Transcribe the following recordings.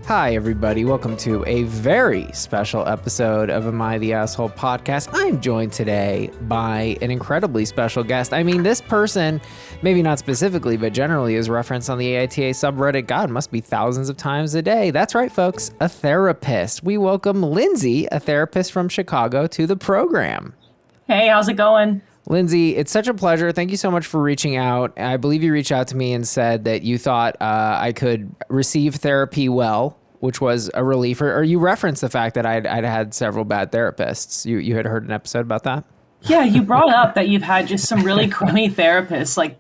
Hi, everybody. Welcome to a very special episode of Am I the Asshole podcast. I'm joined today by an incredibly special guest. I mean, this person, maybe not specifically, but generally is referenced on the AITA subreddit. God, must be thousands of times a day. That's right, folks. A therapist. We welcome Lindsey, a therapist from Chicago, to the program. Hey, how's it going? Lindsey, it's such a pleasure. Thank you so much for reaching out. I believe you reached out to me and said that you thought I could receive therapy well, which was a relief. Or you referenced the fact that I'd had several bad therapists. You had heard an episode about that? Yeah, you brought up that you've had just some really crummy therapists, like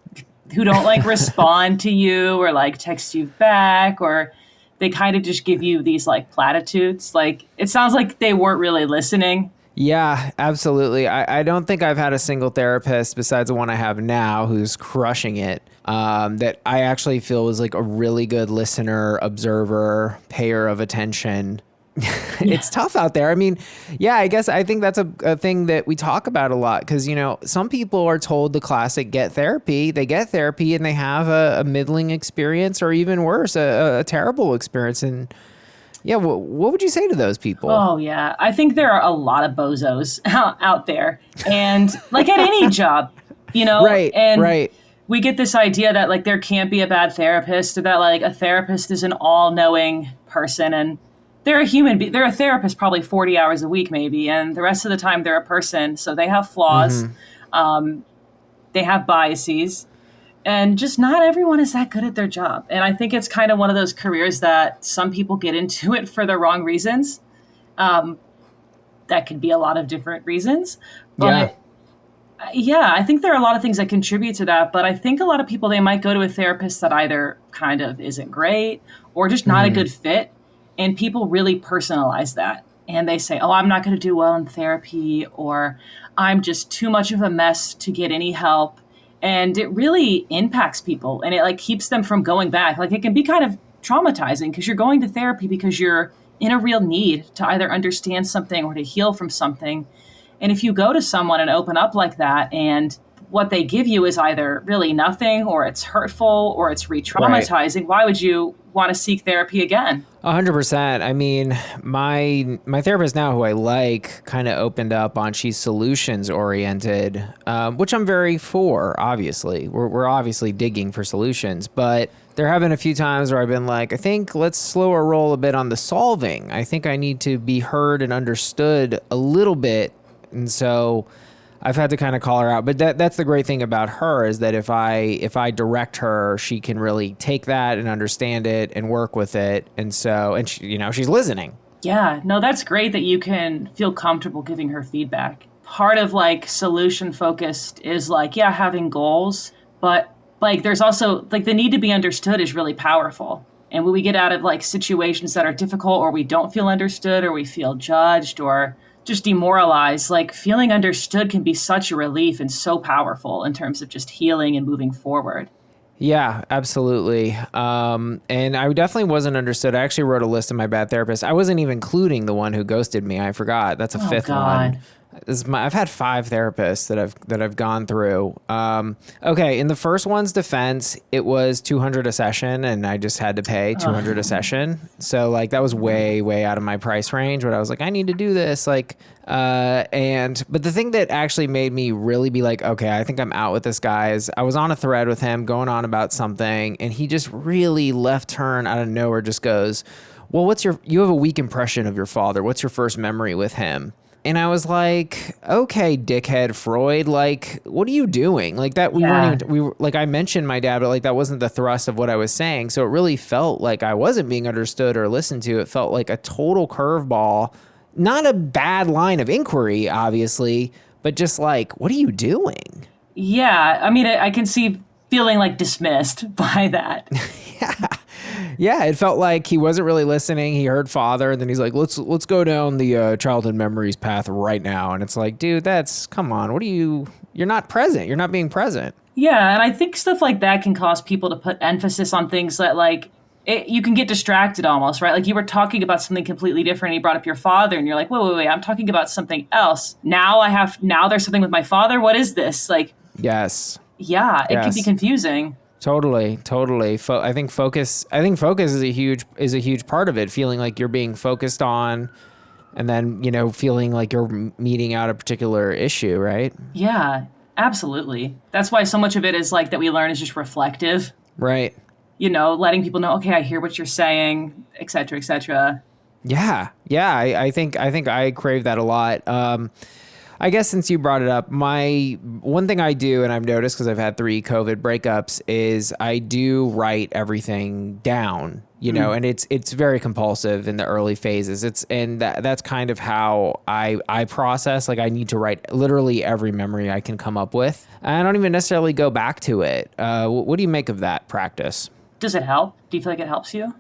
who don't like respond to you or like text you back, or they kind of just give you these like platitudes. Like it sounds like they weren't really listening. Yeah, absolutely. I don't think I've had a single therapist besides the one I have now who's crushing it, that I actually feel is like a really good listener, observer, payer of attention. It's tough out there. I mean, yeah, I think that's a thing that we talk about a lot because, you know, some people are told the classic get therapy. They get therapy and they have a middling experience or even worse, a terrible experience. And yeah, what would you say to those people? Oh, yeah. I think there are a lot of bozos out there. And like at any job, you know? Right. We get this idea that like there can't be a bad therapist, or that like a therapist is an all-knowing person. And they're a human being. They're a therapist probably 40 hours a week maybe. And the rest of the time they're a person. So they have flaws. Mm-hmm. They have biases. And just not everyone is that good at their job. And I think it's kind of one of those careers that some people get into it for the wrong reasons. That could be a lot of different reasons. But yeah, I think there are a lot of things that contribute to that. But I think a lot of people, they might go to a therapist that either kind of isn't great or just not a good fit. And people really personalize that. And they say, oh, I'm not going to do well in therapy, or I'm just too much of a mess to get any help. And it really impacts people, and it like keeps them from going back. Like it can be kind of traumatizing because you're going to therapy because you're in a real need to either understand something or to heal from something. And if you go to someone and open up like that, and what they give you is either really nothing, or it's hurtful, or it's re-traumatizing, right, why would you want to seek therapy again? 100%. I mean, my therapist now, who I like, kind of opened up on she's solutions oriented, which I'm very for, obviously. We're obviously digging for solutions, but there have been a few times where I've been like, I think let's slow our roll a bit on the solving. I think I need to be heard and understood a little bit. And so I've had to kind of call her out, but that's the great thing about her is that if I direct her, she can really take that and understand it and work with it. And so, and she, you know, she's listening. Yeah, no, that's great that you can feel comfortable giving her feedback. Part of like solution focused is like, yeah, having goals, but like there's also like the need to be understood is really powerful. And when we get out of like situations that are difficult, or we don't feel understood, or we feel judged, or just demoralized, like feeling understood can be such a relief and so powerful in terms of just healing and moving forward. Yeah, absolutely. And I definitely wasn't understood. I actually wrote a list of my bad therapists. I wasn't even including the one who ghosted me. I forgot. That's a fifth one. I've had 5 therapists that I've gone through. Okay, in the first one's defense, it was $200 a session, and I just had to pay $200 a session. So like that was way out of my price range. But I was like, I need to do this. Like, but the thing that actually made me really be like, okay, I think I'm out with this guy is I was on a thread with him going on about something, and he just really left turn out of nowhere just goes, well, you have a weak impression of your father. What's your first memory with him? And I was like, okay, dickhead Freud, like, what are you doing? Like that, like I mentioned my dad, but like that wasn't the thrust of what I was saying. So it really felt like I wasn't being understood or listened to. It felt like a total curveball, not a bad line of inquiry, obviously, but just like, what are you doing? Yeah. I mean, I can see feeling like dismissed by that. Yeah, it felt like he wasn't really listening. He heard father, and then he's like, let's go down the childhood memories path right now. And it's like, dude, come on. You're not present. You're not being present. Yeah, and I think stuff like that can cause people to put emphasis on things that like, you can get distracted almost, right? Like you were talking about something completely different, and you brought up your father, and you're like, wait, I'm talking about something else. Now there's something with my father. What is this? Like, yes. Yeah, it can be confusing. Totally, totally. I think focus is a huge part of it. Feeling like you're being focused on, and then feeling like you're meeting out a particular issue, right? Yeah, absolutely. That's why so much of it is like that we learn is just reflective. Right. Letting people know, okay, I hear what you're saying, et cetera, et cetera. Yeah, yeah. I think I crave that a lot. I guess since you brought it up, my one thing I do, and I've noticed because I've had 3 COVID breakups, is I do write everything down, and it's very compulsive in the early phases. That's kind of how I process. Like I need to write literally every memory I can come up with. I don't even necessarily go back to it. What do you make of that practice? Does it help? Do you feel like it helps you?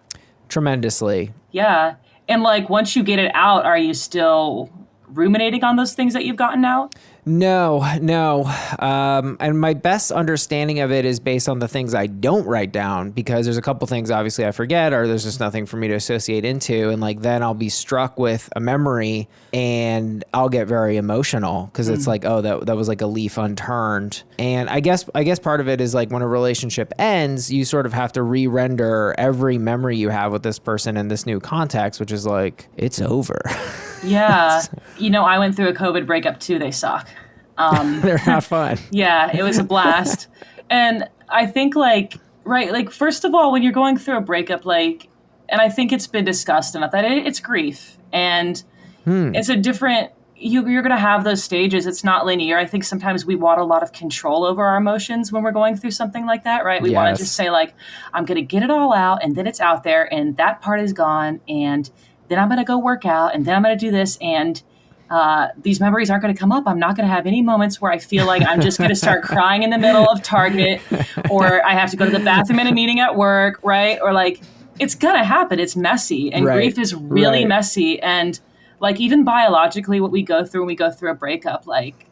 Tremendously. Yeah. And like once you get it out, are you still ruminating on those things that you've gotten out? No. And my best understanding of it is based on the things I don't write down, because there's a couple things obviously I forget, or there's just nothing for me to associate into. And like, then I'll be struck with a memory and I'll get very emotional because it's like, oh, that was like a leaf unturned. And I guess part of it is like when a relationship ends, you sort of have to re-render every memory you have with this person in this new context, which is like, it's over. Yeah. I went through a COVID breakup too. They suck. They're not fun. Yeah, it was a blast. And I think first of all, when you're going through a breakup, and I think it's been discussed enough that it's grief, and it's a different, you're going to have those stages. It's not linear. I think sometimes we want a lot of control over our emotions when we're going through something like that, right? We want to just say I'm going to get it all out, and then it's out there, and that part is gone, and then I'm going to go work out, and then I'm going to do this, and these memories aren't going to come up. I'm not going to have any moments where I feel like I'm just going to start crying in the middle of Target, or I have to go to the bathroom in a meeting at work, right? Or it's going to happen. It's messy, and grief is really messy. And even biologically, what we go through when we go through a breakup,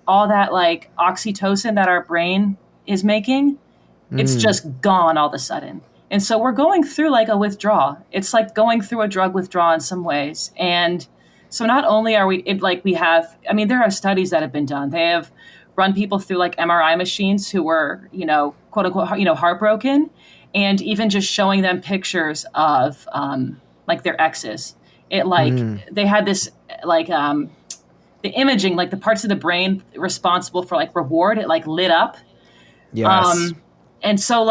all that oxytocin that our brain is making, it's just gone all of a sudden. And so we're going through a withdrawal. It's like going through a drug withdrawal in some ways. And so not only are there are studies that have been done. They have run people through MRI machines who were, quote unquote, heartbroken, and even just showing them pictures of their exes. They had this the imaging, the parts of the brain responsible for reward, it lit up. Yes. And so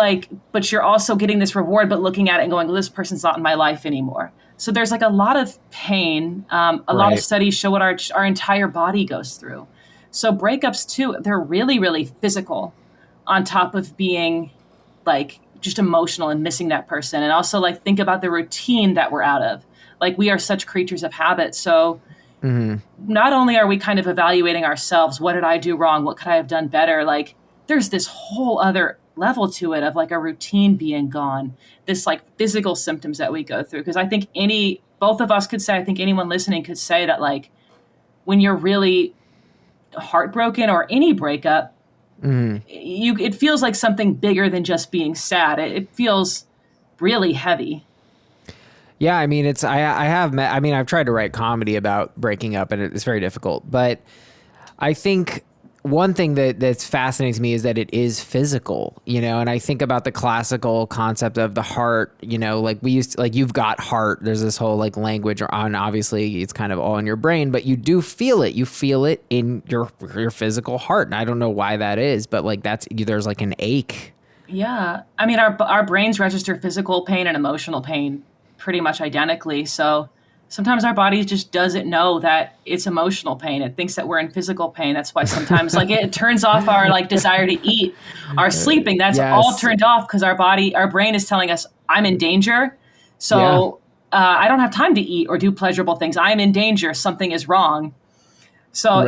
but you're also getting this reward, but looking at it and going, well, this person's not in my life anymore. So there's a lot of pain. A lot of studies show what our entire body goes through. So breakups too, they're really, really physical on top of being just emotional and missing that person. And also think about the routine that we're out of. We are such creatures of habit. So not only are we kind of evaluating ourselves, what did I do wrong? What could I have done better? There's this whole other level to it of a routine being gone, this physical symptoms that we go through. Because I think both of us could say, I think anyone listening could say that when you're really heartbroken or any breakup, it feels like something bigger than just being sad. It feels really heavy. Yeah, I mean, I've tried to write comedy about breaking up, and it's very difficult. But I think one thing that fascinates me is that it is physical, and I think about the classical concept of the heart, we used to, you've got heart. There's this whole language on, obviously it's kind of all in your brain, but you do feel it. You feel it in your physical heart. And I don't know why that is, but there's an ache. Yeah. I mean, our brains register physical pain and emotional pain pretty much identically. So sometimes our body just doesn't know that it's emotional pain. It thinks that we're in physical pain. That's why sometimes it turns off our desire to eat, our sleeping. That's all turned off because our brain is telling us, I'm in danger. So I don't have time to eat or do pleasurable things. I'm in danger. Something is wrong. So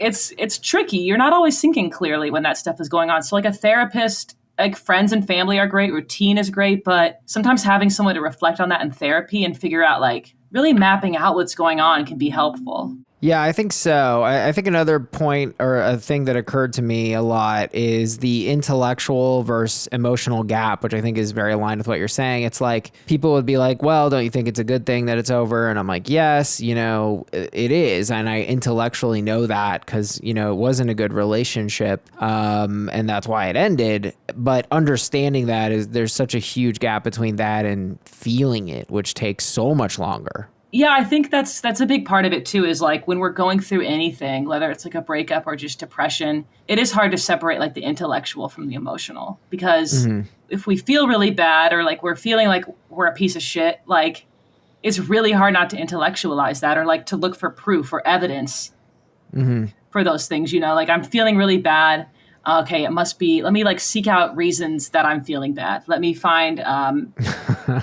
it's tricky. You're not always thinking clearly when that stuff is going on. So a therapist, friends and family are great. Routine is great. But sometimes having someone to reflect on that in therapy and figure out really mapping out what's going on can be helpful. Yeah, I think so. I think another point or a thing that occurred to me a lot is the intellectual versus emotional gap, which I think is very aligned with what you're saying. It's like people would be like, well, don't you think it's a good thing that it's over? And I'm like, yes, it is. And I intellectually know that because, it wasn't a good relationship. And that's why it ended. But understanding that is there's such a huge gap between that and feeling it, which takes so much longer. Yeah, I think that's a big part of it too, is like when we're going through anything, whether it's like a breakup or just depression, it is hard to separate like the intellectual from the emotional, because if we feel really bad or like we're feeling like we're a piece of shit, like it's really hard not to intellectualize that or like to look for proof or evidence for those things, like I'm feeling really bad. Okay, it must be, let me like seek out reasons that I'm feeling bad. Let me find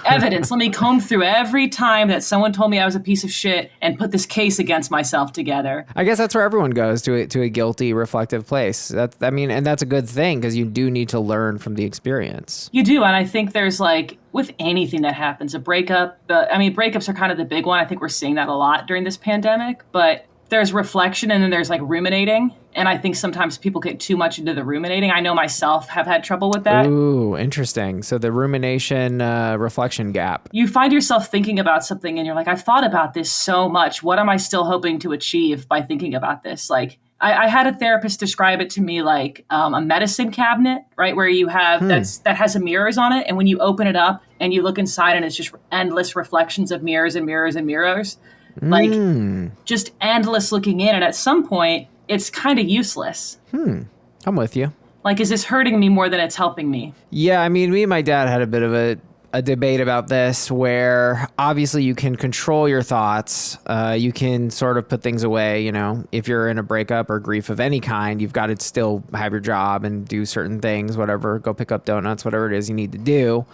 evidence. Let me comb through every time that someone told me I was a piece of shit and put this case against myself together. I guess that's where everyone goes, to a guilty, reflective place. And that's a good thing because you do need to learn from the experience. You do, and I think there's like, with anything that happens, a breakup, breakups are kind of the big one. I think we're seeing that a lot during this pandemic, but there's reflection and then there's like ruminating. And I think sometimes people get too much into the ruminating. I know myself have had trouble with that. Ooh, interesting. So the rumination reflection gap. You find yourself thinking about something and you're like, I've thought about this so much. What am I still hoping to achieve by thinking about this? Like, I had a therapist describe it to me like a medicine cabinet, right? Where you have that has mirrors on it. And when you open it up and you look inside and it's just endless reflections of mirrors and mirrors and mirrors. Like just endless looking in. And at some point, it's kind of useless. I'm with you. Like, is this hurting me more than it's helping me? Yeah, I mean, me and my dad had a bit of a debate about this where obviously you can control your thoughts. You can sort of put things away, if you're in a breakup or grief of any kind, you've got to still have your job and do certain things, whatever, go pick up donuts, whatever it is you need to do.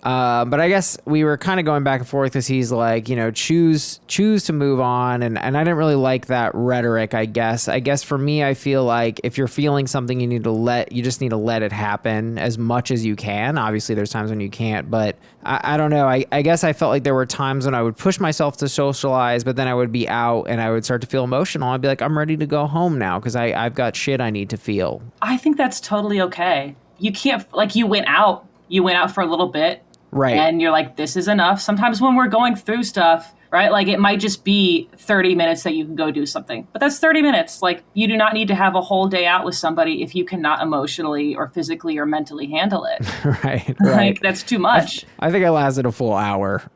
But I guess we were kind of going back and forth as he's like, choose to move on. And I didn't really like that rhetoric, I guess. I guess for me, I feel like if you're feeling something, you just need to let it happen as much as you can. Obviously, there's times when you can't, but I don't know. I guess I felt like there were times when I would push myself to socialize, but then I would be out and I would start to feel emotional. I'd be like, I'm ready to go home now because I've got shit I need to feel. I think that's totally okay. You can't, like, you went out for a little bit. Right. And you're like, this is enough. Sometimes when we're going through stuff, right? Like it might just be 30 minutes that you can go do something, but that's 30 minutes. Like you do not need to have a whole day out with somebody if you cannot emotionally or physically or mentally handle it. Right. Like that's too much. I think I lasted a full hour.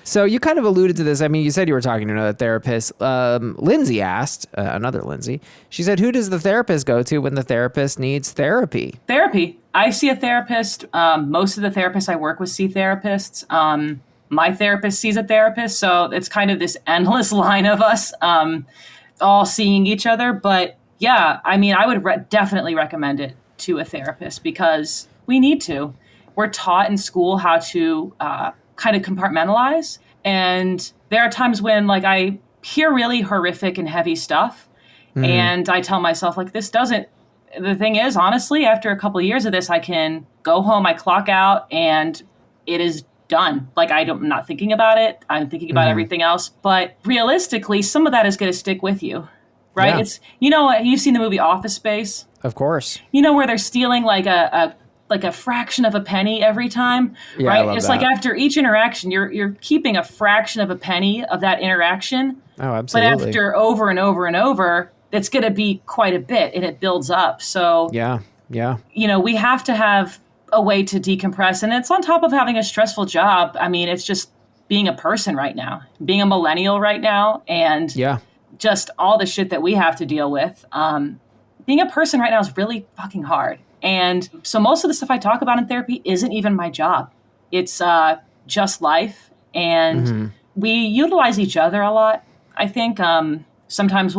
So you kind of alluded to this. I mean, you said you were talking to another therapist. Lindsey asked, another Lindsey, she said, who does the therapist go to when the therapist needs therapy? Therapy. I see a therapist. Most of the therapists I work with see therapists. My therapist sees a therapist. So it's kind of this endless line of us all seeing each other. But yeah, I mean, I would definitely recommend it to a therapist because we need to. We're taught in school how to kind of compartmentalize. And there are times when like I hear really horrific and heavy stuff. And I tell myself like, the thing is, honestly, after a couple of years of this, I can go home, I clock out and it is done. Like I'm not thinking about it. I'm thinking about everything else. But realistically, some of that is going to stick with you, right? Yeah. It's, you've seen the movie Office Space. Of course. Where they're stealing like a fraction of a penny every time, yeah, right? It's that. Like after each interaction, you're keeping a fraction of a penny of that interaction. Oh, absolutely. But after over and over and over, it's going to be quite a bit and it builds up. So yeah. We have to have a way to decompress, and it's on top of having a stressful job. I mean, it's just being a person right now, being a millennial right now, and just all the shit that we have to deal with. Being a person right now is really fucking hard. And so most of the stuff I talk about in therapy isn't even my job. It's just life. And we utilize each other a lot. I think sometimes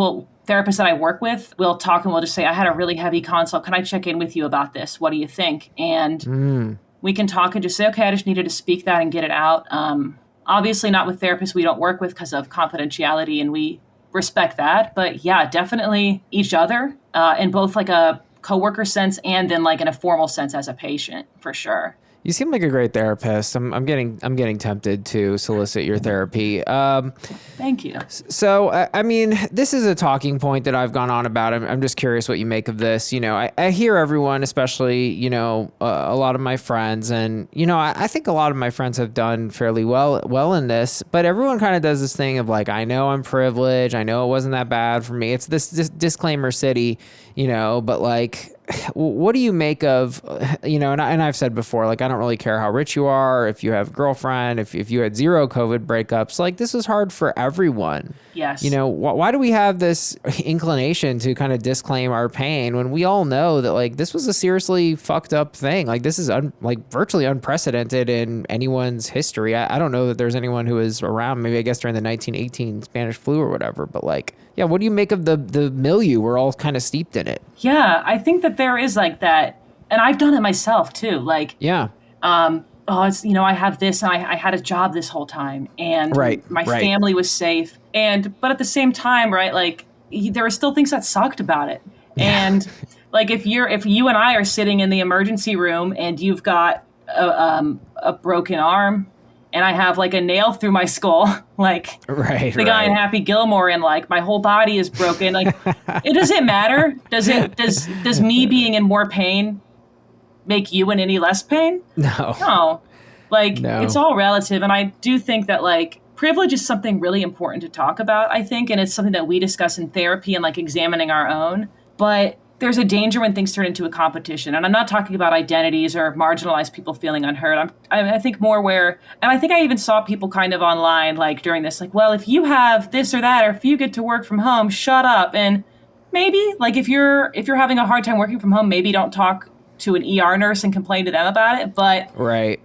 therapists that I work with, we'll talk and we'll just say, I had a really heavy consult. Can I check in with you about this? What do you think? And we can talk and just say, okay, I just needed to speak that and get it out. Obviously not with therapists we don't work with because of confidentiality, and we respect that. But yeah, definitely each other in both like a coworker sense and then like in a formal sense as a patient, for sure. You seem like a great therapist. I'm getting tempted to solicit your therapy. Thank you. So, I mean, this is a talking point that I've gone on about. I'm just curious what you make of this. You know, I hear everyone, especially, you know, a lot of my friends, and, you know, I think a lot of my friends have done fairly well in this, but everyone kind of does this thing of like, I know I'm privileged. I know it wasn't that bad for me. It's this disclaimer city, you know, but like, what do you make of, you know, and I've said before, like, I don't really care how rich you are, if you have a girlfriend, if you had 0 COVID breakups, like, this was hard for everyone. Yes. You know, why do we have this inclination to kind of disclaim our pain when we all know that, like, this was a seriously fucked up thing? Like, this is like virtually unprecedented in anyone's history. I don't know that there's anyone who was around, maybe I guess during the 1918 Spanish flu or whatever, but like, yeah, what do you make of the milieu? We're all kind of steeped in it. Yeah, I think that there is like that, and I've done it myself too. Like, yeah. It's, you know, I have this, and I had a job this whole time, and my family was safe, but at the same time, right, like, there are still things that sucked about it. Yeah. And like, if you and I are sitting in the emergency room and you've got a broken arm, and I have like a nail through my skull, like the guy in Happy Gilmore, and like my whole body is broken. Like, it doesn't matter. Does me being in more pain make you in any less pain? No. Like, it's all relative. And I do think that like privilege is something really important to talk about, I think. And it's something that we discuss in therapy and like examining our own. But there's a danger when things turn into a competition. And I'm not talking about identities or marginalized people feeling unheard. I think more where, and I think I even saw people kind of online, like during this, like, well, if you have this or that, or if you get to work from home, shut up. And maybe like, if you're having a hard time working from home, maybe don't talk to an ER nurse and complain to them about it. But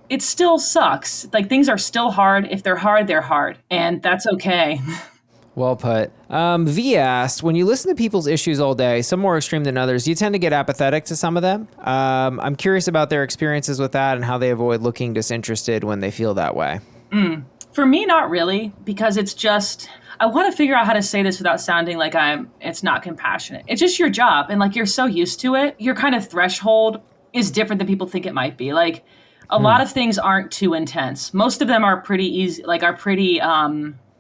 it still sucks. Like, things are still hard. If they're hard, they're hard. And that's okay. Well put. V asked, when you listen to people's issues all day, some more extreme than others, you tend to get apathetic to some of them. I'm curious about their experiences with that and how they avoid looking disinterested when they feel that way. For me, not really, because it's just, I want to figure out how to say this without sounding like it's not compassionate. It's just your job. And like, you're so used to it. Your kind of threshold is different than people think it might be. Like, a lot of things aren't too intense. Most of them are pretty easy, like are pretty,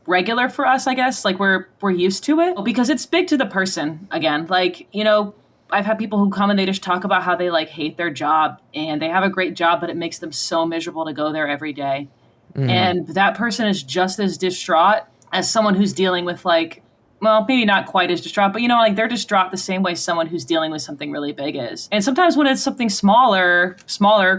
regular for us, I guess. Like, we're used to it because it's big to the person. Again, like, you know, I've had people who come and they just talk about how they like hate their job, and they have a great job, but it makes them so miserable to go there every day. And that person is just as distraught as someone who's dealing with like, well, maybe not quite as distraught, but you know, like, they're distraught the same way someone who's dealing with something really big is. And sometimes when it's something smaller,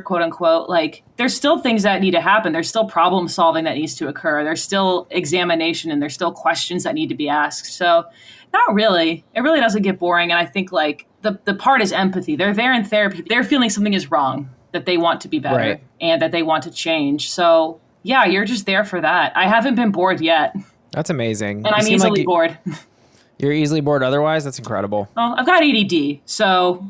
quote unquote, like, there's still things that need to happen. There's still problem solving that needs to occur. There's still examination, and there's still questions that need to be asked. So not really. It really doesn't get boring. And I think like the part is empathy. They're there in therapy. They're feeling something is wrong, that they want to be better and that they want to change. So yeah, you're just there for that. I haven't been bored yet. That's amazing. And I'm easily bored. You're easily bored otherwise? That's incredible. Oh, I've got ADD, so,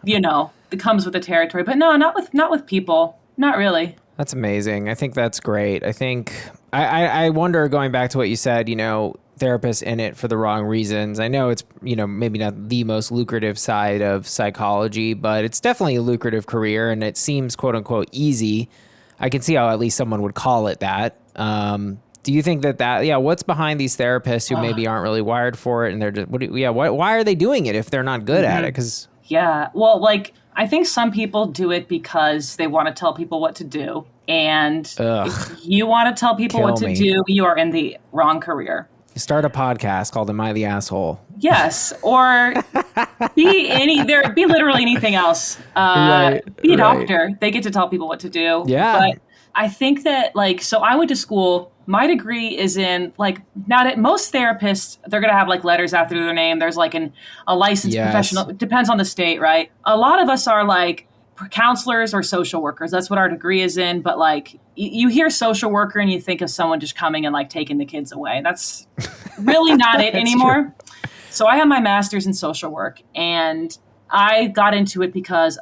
you know, it comes with the territory. But no, not with people. Not really. That's amazing. I think that's great. I think, I wonder, going back to what you said, you know, therapists in it for the wrong reasons. I know it's, you know, maybe not the most lucrative side of psychology, but it's definitely a lucrative career, and it seems, quote unquote, easy. I can see how at least someone would call it that. Do you think what's behind these therapists who maybe aren't really wired for it, and they're just, why are they doing it if they're not good at it? Because well, like, I think some people do it because they want to tell people what to do, and if you want to tell people what to do, you are in the wrong career. You start a podcast called "Am I the Asshole?" Yes, or be literally anything else. Be a doctor. They get to tell people what to do. Yeah, but I think that, like, so I went to school. My degree is in, like, not at most therapists, they're going to have like letters after their name. There's like a licensed professional. It depends on the state, right? A lot of us are like counselors or social workers. That's what our degree is in. But like, you hear social worker and you think of someone just coming and like taking the kids away. That's really not it anymore. True. So I have my master's in social work, and I got into it because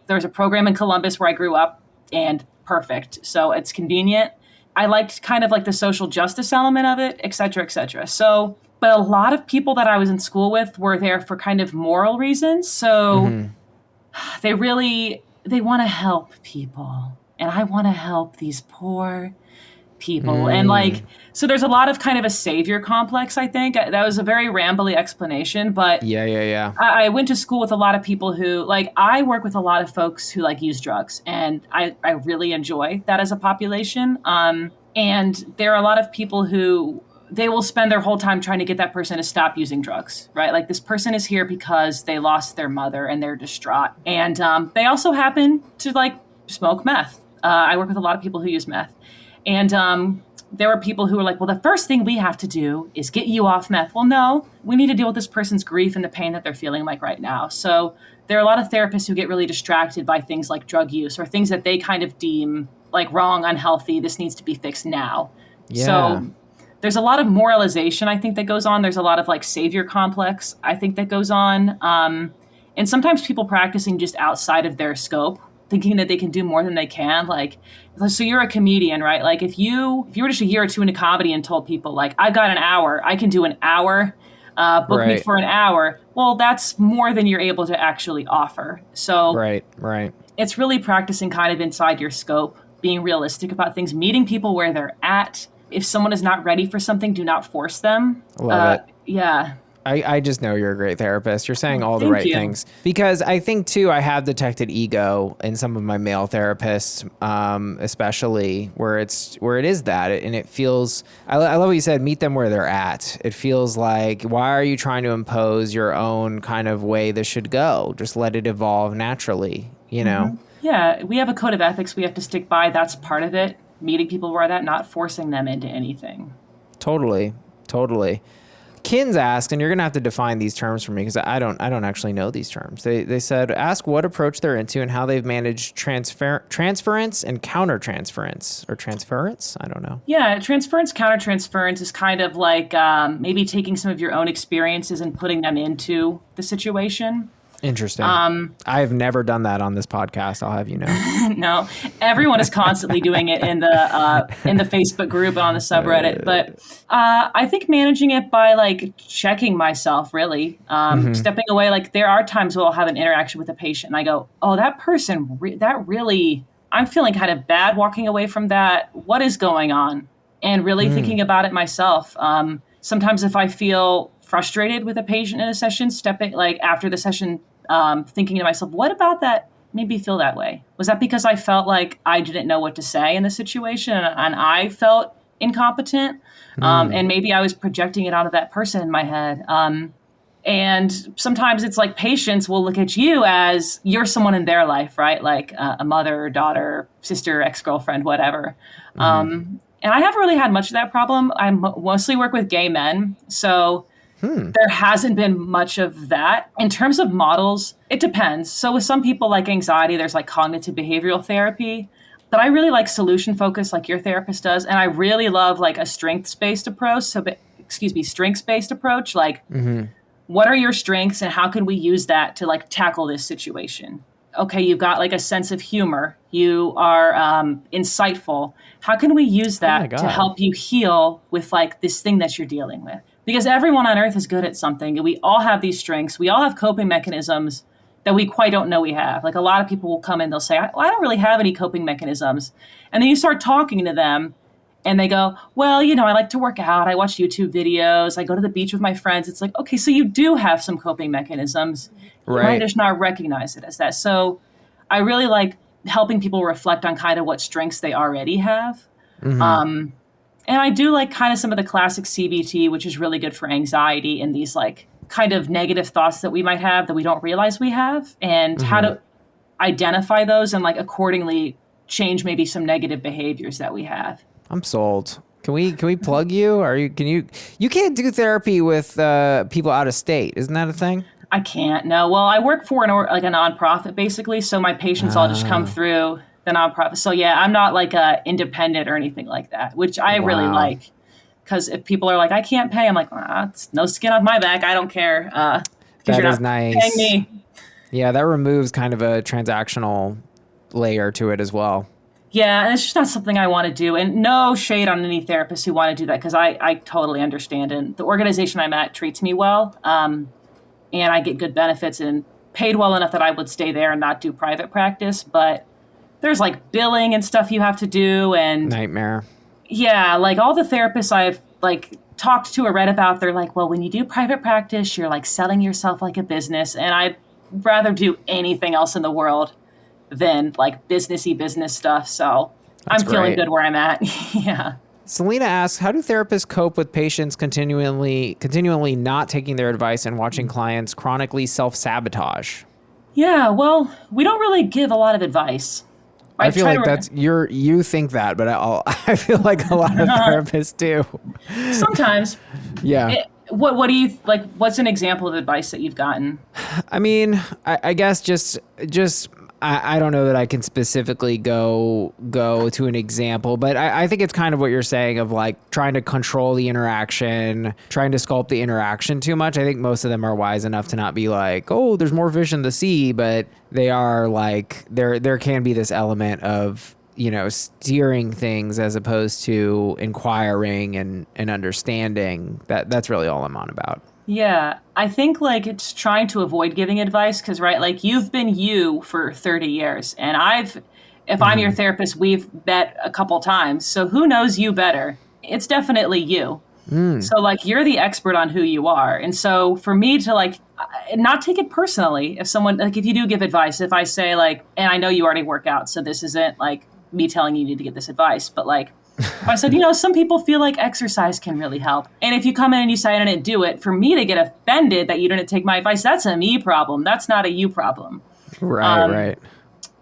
there's a program in Columbus where I grew up, and perfect. So it's convenient. I liked kind of like the social justice element of it, et cetera, et cetera. So, but a lot of people that I was in school with were there for kind of moral reasons. So they they want to help people. And I want to help these poor people. And like, so there's a lot of kind of a savior complex, I think. That was a very rambly explanation, but Yeah. I went to school with a lot of people who, like, I work with a lot of folks who like use drugs, and I really enjoy that as a population. And there are a lot of people who they will spend their whole time trying to get that person to stop using drugs, right? Like, this person is here because they lost their mother and they're distraught. And they also happen to like smoke meth. I work with a lot of people who use meth. And there were people who were like, well, the first thing we have to do is get you off meth. Well, no, we need to deal with this person's grief and the pain that they're feeling like right now. So there are a lot of therapists who get really distracted by things like drug use or things that they kind of deem like wrong, unhealthy. This needs to be fixed now. Yeah. So there's a lot of moralization, I think, that goes on. There's a lot of like savior complex, I think, that goes on. And sometimes people practicing just outside of their scope, thinking that they can do more than they can. Like, so you're a comedian, right? Like if you were just a year or two into comedy and told people like, I've got an hour, I can do an hour, book me for an hour. Well, that's more than you're able to actually offer. So right. It's really practicing kind of inside your scope, being realistic about things, meeting people where they're at. If someone is not ready for something, do not force them. Love it. Yeah. I just know you're a great therapist. You're saying all the right things. Because I think, too, I have detected ego in some of my male therapists, especially where it is that. And it feels, I love what you said, meet them where they're at. It feels like, why are you trying to impose your own kind of way this should go? Just let it evolve naturally, you know? Yeah, we have a code of ethics we have to stick by. That's part of it. Meeting people where they're at, not forcing them into anything. Totally. Kins asked, and you're gonna have to define these terms for me because I don't actually know these terms. They said, ask what approach they're into and how they've managed transference and countertransference, or transference. I don't know. Yeah, transference, countertransference is kind of like maybe taking some of your own experiences and putting them into the situation. Interesting. I've never done that on this podcast, I'll have you know. No, everyone is constantly doing it in the Facebook group and on the subreddit. But I think managing it by like checking myself, really, stepping away. Like there are times where I'll have an interaction with a patient and I go, oh, that person, that really, I'm feeling kind of bad walking away from that. What is going on? And really thinking about it myself. Sometimes if I feel frustrated with a patient in a session, stepping like after the session, thinking to myself, what about that made me feel that way? Was that because I felt like I didn't know what to say in the situation and I felt incompetent? And maybe I was projecting it onto that person in my head. And sometimes it's like patients will look at you as you're someone in their life, right? Like a mother, daughter, sister, ex-girlfriend, whatever. And I haven't really had much of that problem. I mostly work with gay men. So there hasn't been much of that. In terms of models, it depends. So with some people like anxiety, there's like cognitive behavioral therapy. But I really like solution focus like your therapist does. And I really love like a strengths-based approach. Strengths-based approach. Like, what are your strengths and how can we use that to like tackle this situation? Okay, you've got like a sense of humor. You are insightful. How can we use that to help you heal with like this thing that you're dealing with? Because everyone on earth is good at something. And we all have these strengths. We all have coping mechanisms that we quite don't know we have. Like a lot of people will come in, they'll say, I don't really have any coping mechanisms. And then you start talking to them and they go, well, you know, I like to work out. I watch YouTube videos. I go to the beach with my friends. It's like, okay, so you do have some coping mechanisms. Right. You might just not recognize it as that. So I really like helping people reflect on kind of what strengths they already have. And I do like kind of some of the classic CBT, which is really good for anxiety and these like kind of negative thoughts that we might have that we don't realize we have, and how to identify those and like accordingly change maybe some negative behaviors that we have. I'm sold. Can we plug you? You can't do therapy with people out of state. Isn't that a thing? I can't. No. Well, I work for a nonprofit basically. So my patients all just come through the nonprofit. So yeah, I'm not like independent or anything like that, which I really like. Because if people are like, I can't pay, I'm like, it's no skin off my back. I don't care. That you're is not nice. Paying me. Yeah, that removes kind of a transactional layer to it as well. Yeah, and it's just not something I want to do. And no shade on any therapists who want to do that, because I totally understand. And the organization I'm at treats me well, and I get good benefits. And paid well enough that I would stay there and not do private practice, but there's like billing and stuff you have to do, and nightmare. Yeah, like all the therapists I've like talked to or read about, they're like, well, when you do private practice, you're like selling yourself like a business, and I'd rather do anything else in the world than like businessy business stuff. So I'm feeling good where I'm at. Yeah. Selena asks, how do therapists cope with patients continually not taking their advice and watching clients chronically self-sabotage? Yeah, well, we don't really give a lot of advice. I feel like you think that, but I feel like a lot of therapists do. Sometimes. Yeah. What do you like? What's an example of advice that you've gotten? I mean, I guess just I don't know that I can specifically go to an example, but I think it's kind of what you're saying of like trying to control the interaction, trying to sculpt the interaction too much. I think most of them are wise enough to not be like, oh, there's more vision to see, but they are like, there can be this element of, steering things as opposed to inquiring and understanding. That's really all I'm on about. Yeah, I think like it's trying to avoid giving advice because, right, like you've been you for 30 years and if I'm your therapist, we've met a couple times. So who knows you better? It's definitely you. So like you're the expert on who you are. And so for me to like not take it personally, if someone, like if you do give advice, if I say like, and I know you already work out, so this isn't like me telling you need to get this advice, but like, I said, some people feel like exercise can really help. And if you come in and you say I didn't do it, for me to get offended that you didn't take my advice, that's a me problem. That's not a you problem. Right.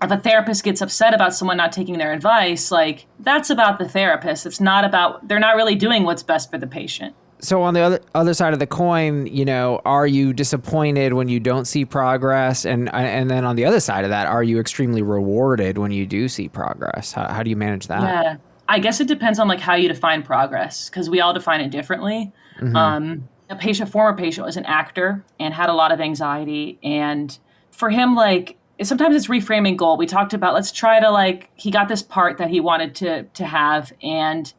If a therapist gets upset about someone not taking their advice, like that's about the therapist. It's not about, they're not really doing what's best for the patient. So on the other side of the coin, are you disappointed when you don't see progress? And then on the other side of that, are you extremely rewarded when you do see progress? How do you manage that? Yeah. I guess it depends on like how you define progress because we all define it differently. A former patient was an actor and had a lot of anxiety. And for him, like sometimes it's reframing goal. We talked about, let's try to like, he got this part that he wanted to have and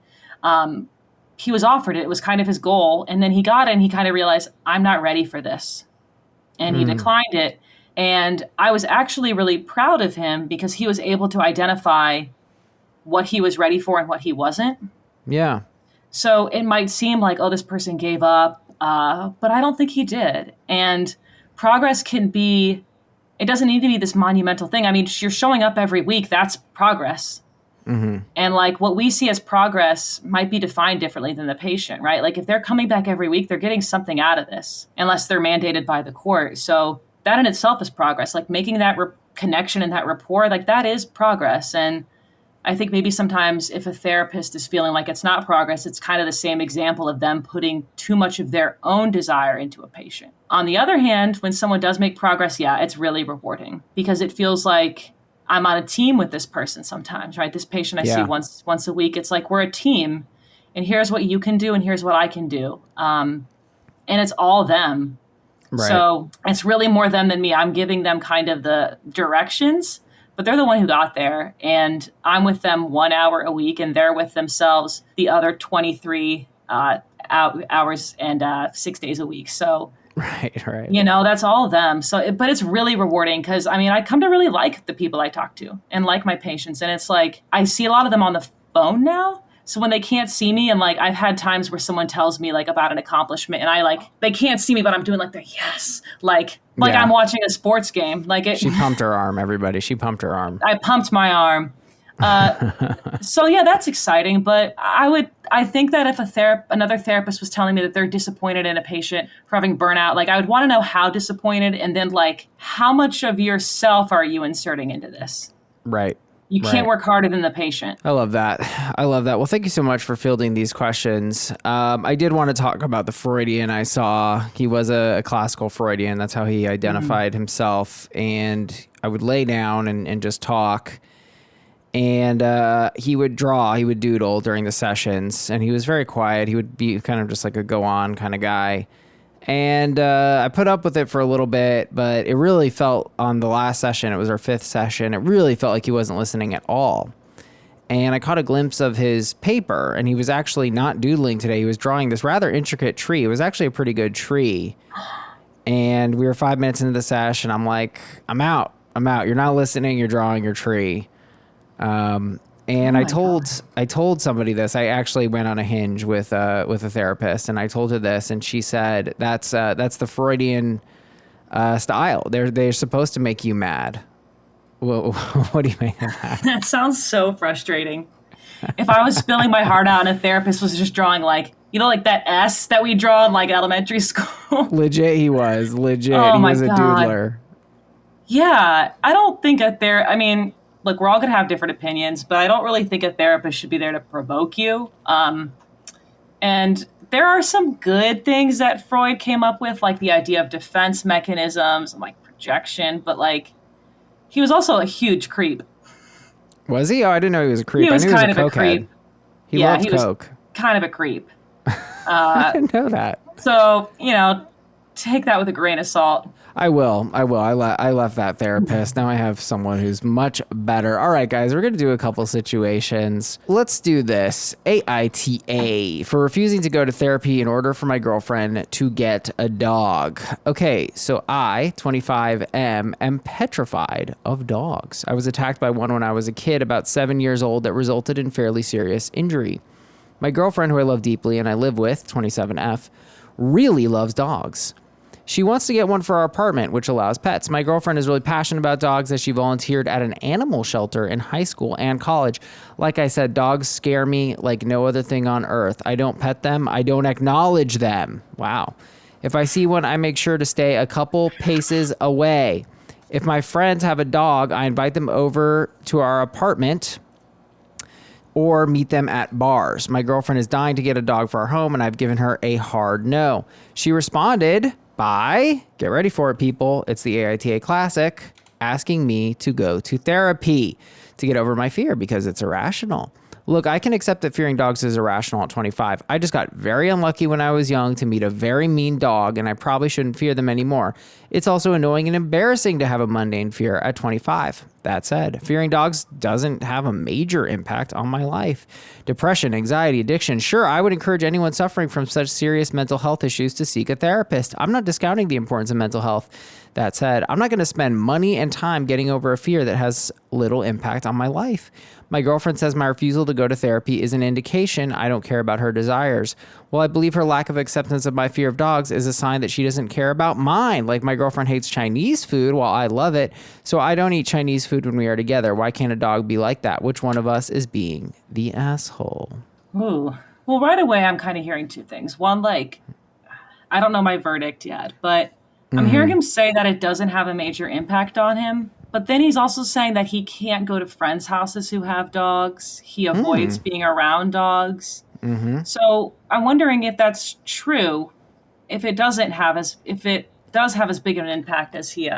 he was offered it. It was kind of his goal. And then he got it and he kind of realized, I'm not ready for this. And he declined it. And I was actually really proud of him because he was able to identify what he was ready for and what he wasn't. Yeah. So it might seem like, oh, this person gave up, but I don't think he did. And progress can be, it doesn't need to be this monumental thing. I mean, you're showing up every week. That's progress. And like what we see as progress might be defined differently than the patient, right? Like if they're coming back every week, they're getting something out of this, unless they're mandated by the court. So that in itself is progress. Like making that connection and that rapport, like that is progress. And I think maybe sometimes if a therapist is feeling like it's not progress, it's kind of the same example of them putting too much of their own desire into a patient. On the other hand, when someone does make progress, yeah, it's really rewarding because it feels like I'm on a team with this person sometimes, right? This patient I see once a week, it's like we're a team and here's what you can do and here's what I can do. And it's all them. Right. So it's really more them than me. I'm giving them kind of the directions, but they're the one who got there. And I'm with them 1 hour a week and they're with themselves the other 23 hours and 6 days a week. So Right. That's all of them. So, but it's really rewarding because, I mean, I come to really like the people I talk to and like my patients. And it's like, I see a lot of them on the phone now. So when they can't see me and like, I've had times where someone tells me like about an accomplishment and they can't see me, but I'm doing like the yes, like I'm watching a sports game. She pumped her arm, everybody. She pumped her arm. I pumped my arm. So yeah, that's exciting. But I think that if another therapist was telling me that they're disappointed in a patient for having burnout, like I would want to know how disappointed and then like how much of yourself are you inserting into this? Right. You can't work harder than the patient. I love that. Well, thank you so much for fielding these questions. I did want to talk about the Freudian I saw. He was a classical Freudian. That's how he identified himself. And I would lay down and just talk. And he would draw, he would doodle during the sessions, and he was very quiet. He would be kind of just like a go-on kind of guy. And I put up with it for a little bit, but it really felt on the last session, it was our 5th session, it really felt like he wasn't listening at all. And I caught a glimpse of his paper, and he was actually not doodling today. He was drawing this rather intricate tree. It was actually a pretty good tree. And we were 5 minutes into the session. I'm like, I'm out. You're not listening. You're drawing your tree. And I told somebody this. I actually went on a Hinge with a therapist, and I told her this, and she said that's the Freudian style. They're supposed to make you mad. Well, what do you make of that? That sounds so frustrating. If I was spilling my heart out and a therapist was just drawing like that S that we draw in like elementary school. Legit, he was. Legit. Oh, he my was a God. doodler. Yeah, I don't think I mean, look, we're all going to have different opinions, but I don't really think a therapist should be there to provoke you. And there are some good things that Freud came up with, like the idea of defense mechanisms and like projection, but like he was also a huge creep. Was he? Oh, I didn't know he was a creep. He was I knew kind he was a of a creep. cokehead. He loved coke. Was kind of a creep. I didn't know that. So, take that with a grain of salt. I will. I left that therapist. Now I have someone who's much better. All right, guys, we're going to do a couple situations. Let's do this. AITA, for refusing to go to therapy in order for my girlfriend to get a dog. Okay, so I, 25, am petrified of dogs. I was attacked by one when I was a kid, about 7 years old, that resulted in fairly serious injury. My girlfriend, who I love deeply and I live with, 27F, really loves dogs. She wants to get one for our apartment, which allows pets. My girlfriend is really passionate about dogs as she volunteered at an animal shelter in high school and college. Like I said, dogs scare me like no other thing on earth. I don't pet them. I don't acknowledge them. Wow. If I see one, I make sure to stay a couple paces away. If my friends have a dog, I invite them over to our apartment or meet them at bars. My girlfriend is dying to get a dog for our home, and I've given her a hard no. She responded by, get ready for it, people, it's the AITA classic, asking me to go to therapy to get over my fear because it's irrational. Look, I can accept that fearing dogs is irrational at 25. I just got very unlucky when I was young to meet a very mean dog, and I probably shouldn't fear them anymore. It's also annoying and embarrassing to have a mundane fear at 25. That said, fearing dogs doesn't have a major impact on my life. Depression, anxiety, addiction. Sure, I would encourage anyone suffering from such serious mental health issues to seek a therapist. I'm not discounting the importance of mental health. That said, I'm not going to spend money and time getting over a fear that has little impact on my life. My girlfriend says my refusal to go to therapy is an indication I don't care about her desires. Well, I believe her lack of acceptance of my fear of dogs is a sign that she doesn't care about mine. Like my girlfriend hates Chinese food while I love it, so I don't eat Chinese food when we are together. Why can't a dog be like that? Which one of us is being the asshole? Ooh. Well, right away, I'm kind of hearing two things. One, like, I don't know my verdict yet, but I'm hearing him say that it doesn't have a major impact on him. But then he's also saying that he can't go to friends' houses who have dogs. He avoids being around dogs. So I'm wondering if that's true. If it does have as big of an impact as he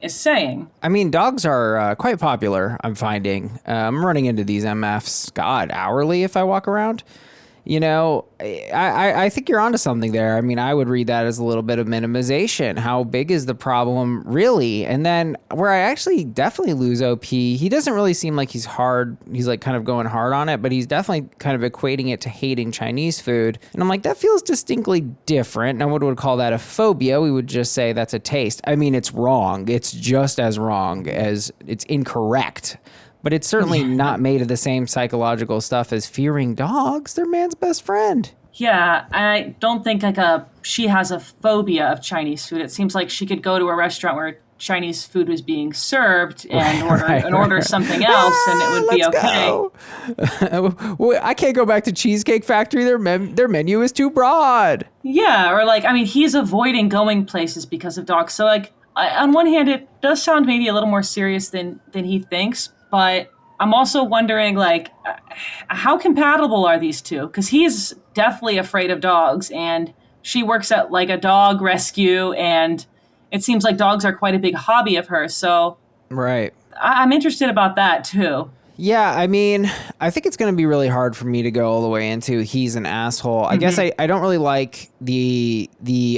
is saying. I mean, dogs are quite popular. I'm finding. I'm running into these MFs, hourly if I walk around. I think you're onto something there. I mean, I would read that as a little bit of minimization. How big is the problem really? And then where I actually definitely lose OP, he doesn't really seem like he's hard. He's like kind of going hard on it, but he's definitely kind of equating it to hating Chinese food. And I'm like, that feels distinctly different. Now, what would call that a phobia? We would just say that's a taste. I mean, it's wrong. It's just as wrong as it's incorrect. But it's certainly not made of the same psychological stuff as fearing dogs. They're man's best friend. Yeah, I don't think she has a phobia of Chinese food. It seems like she could go to a restaurant where Chinese food was being served and order something else, and it would be okay. Well, I can't go back to Cheesecake Factory. Their menu is too broad. Yeah, or he's avoiding going places because of dogs. So on one hand, it does sound maybe a little more serious than he thinks. But I'm also wondering, how compatible are these two? Because he's definitely afraid of dogs, and she works at, a dog rescue, and it seems like dogs are quite a big hobby of hers. So right. I'm interested about that, too. Yeah, I mean, I think it's going to be really hard for me to go all the way into he's an asshole. I guess I don't really like the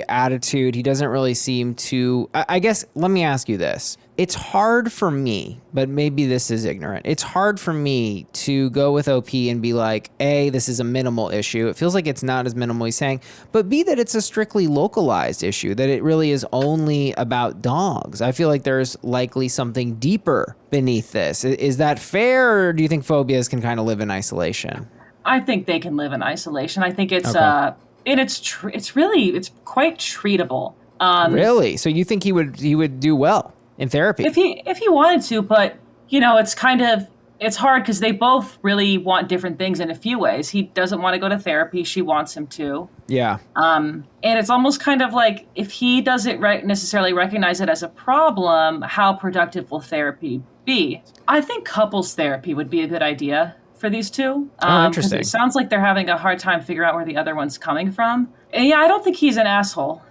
attitude. He doesn't really seem to... I guess, let me ask you this. it's hard for me, but maybe this is ignorant. It's hard for me to go with OP and be like, A, this is a minimal issue. It feels like it's not as minimal he's saying, but B, that it's a strictly localized issue, that it really is only about dogs. I feel like there's likely something deeper beneath this. Is that fair, or do you think phobias can kind of live in isolation? I think they can live in isolation. I think it's it's quite treatable. Really? So you think he would do well in therapy if he wanted to, but it's hard because they both really want different things in a few ways. He doesn't want to go to therapy. She wants him to. Yeah. And it's almost kind of like, if he doesn't necessarily recognize it as a problem, how productive will therapy be? I think couples therapy would be a good idea for these two. Interesting. It sounds like they're having a hard time figuring out where the other one's coming from. And yeah, I don't think he's an asshole.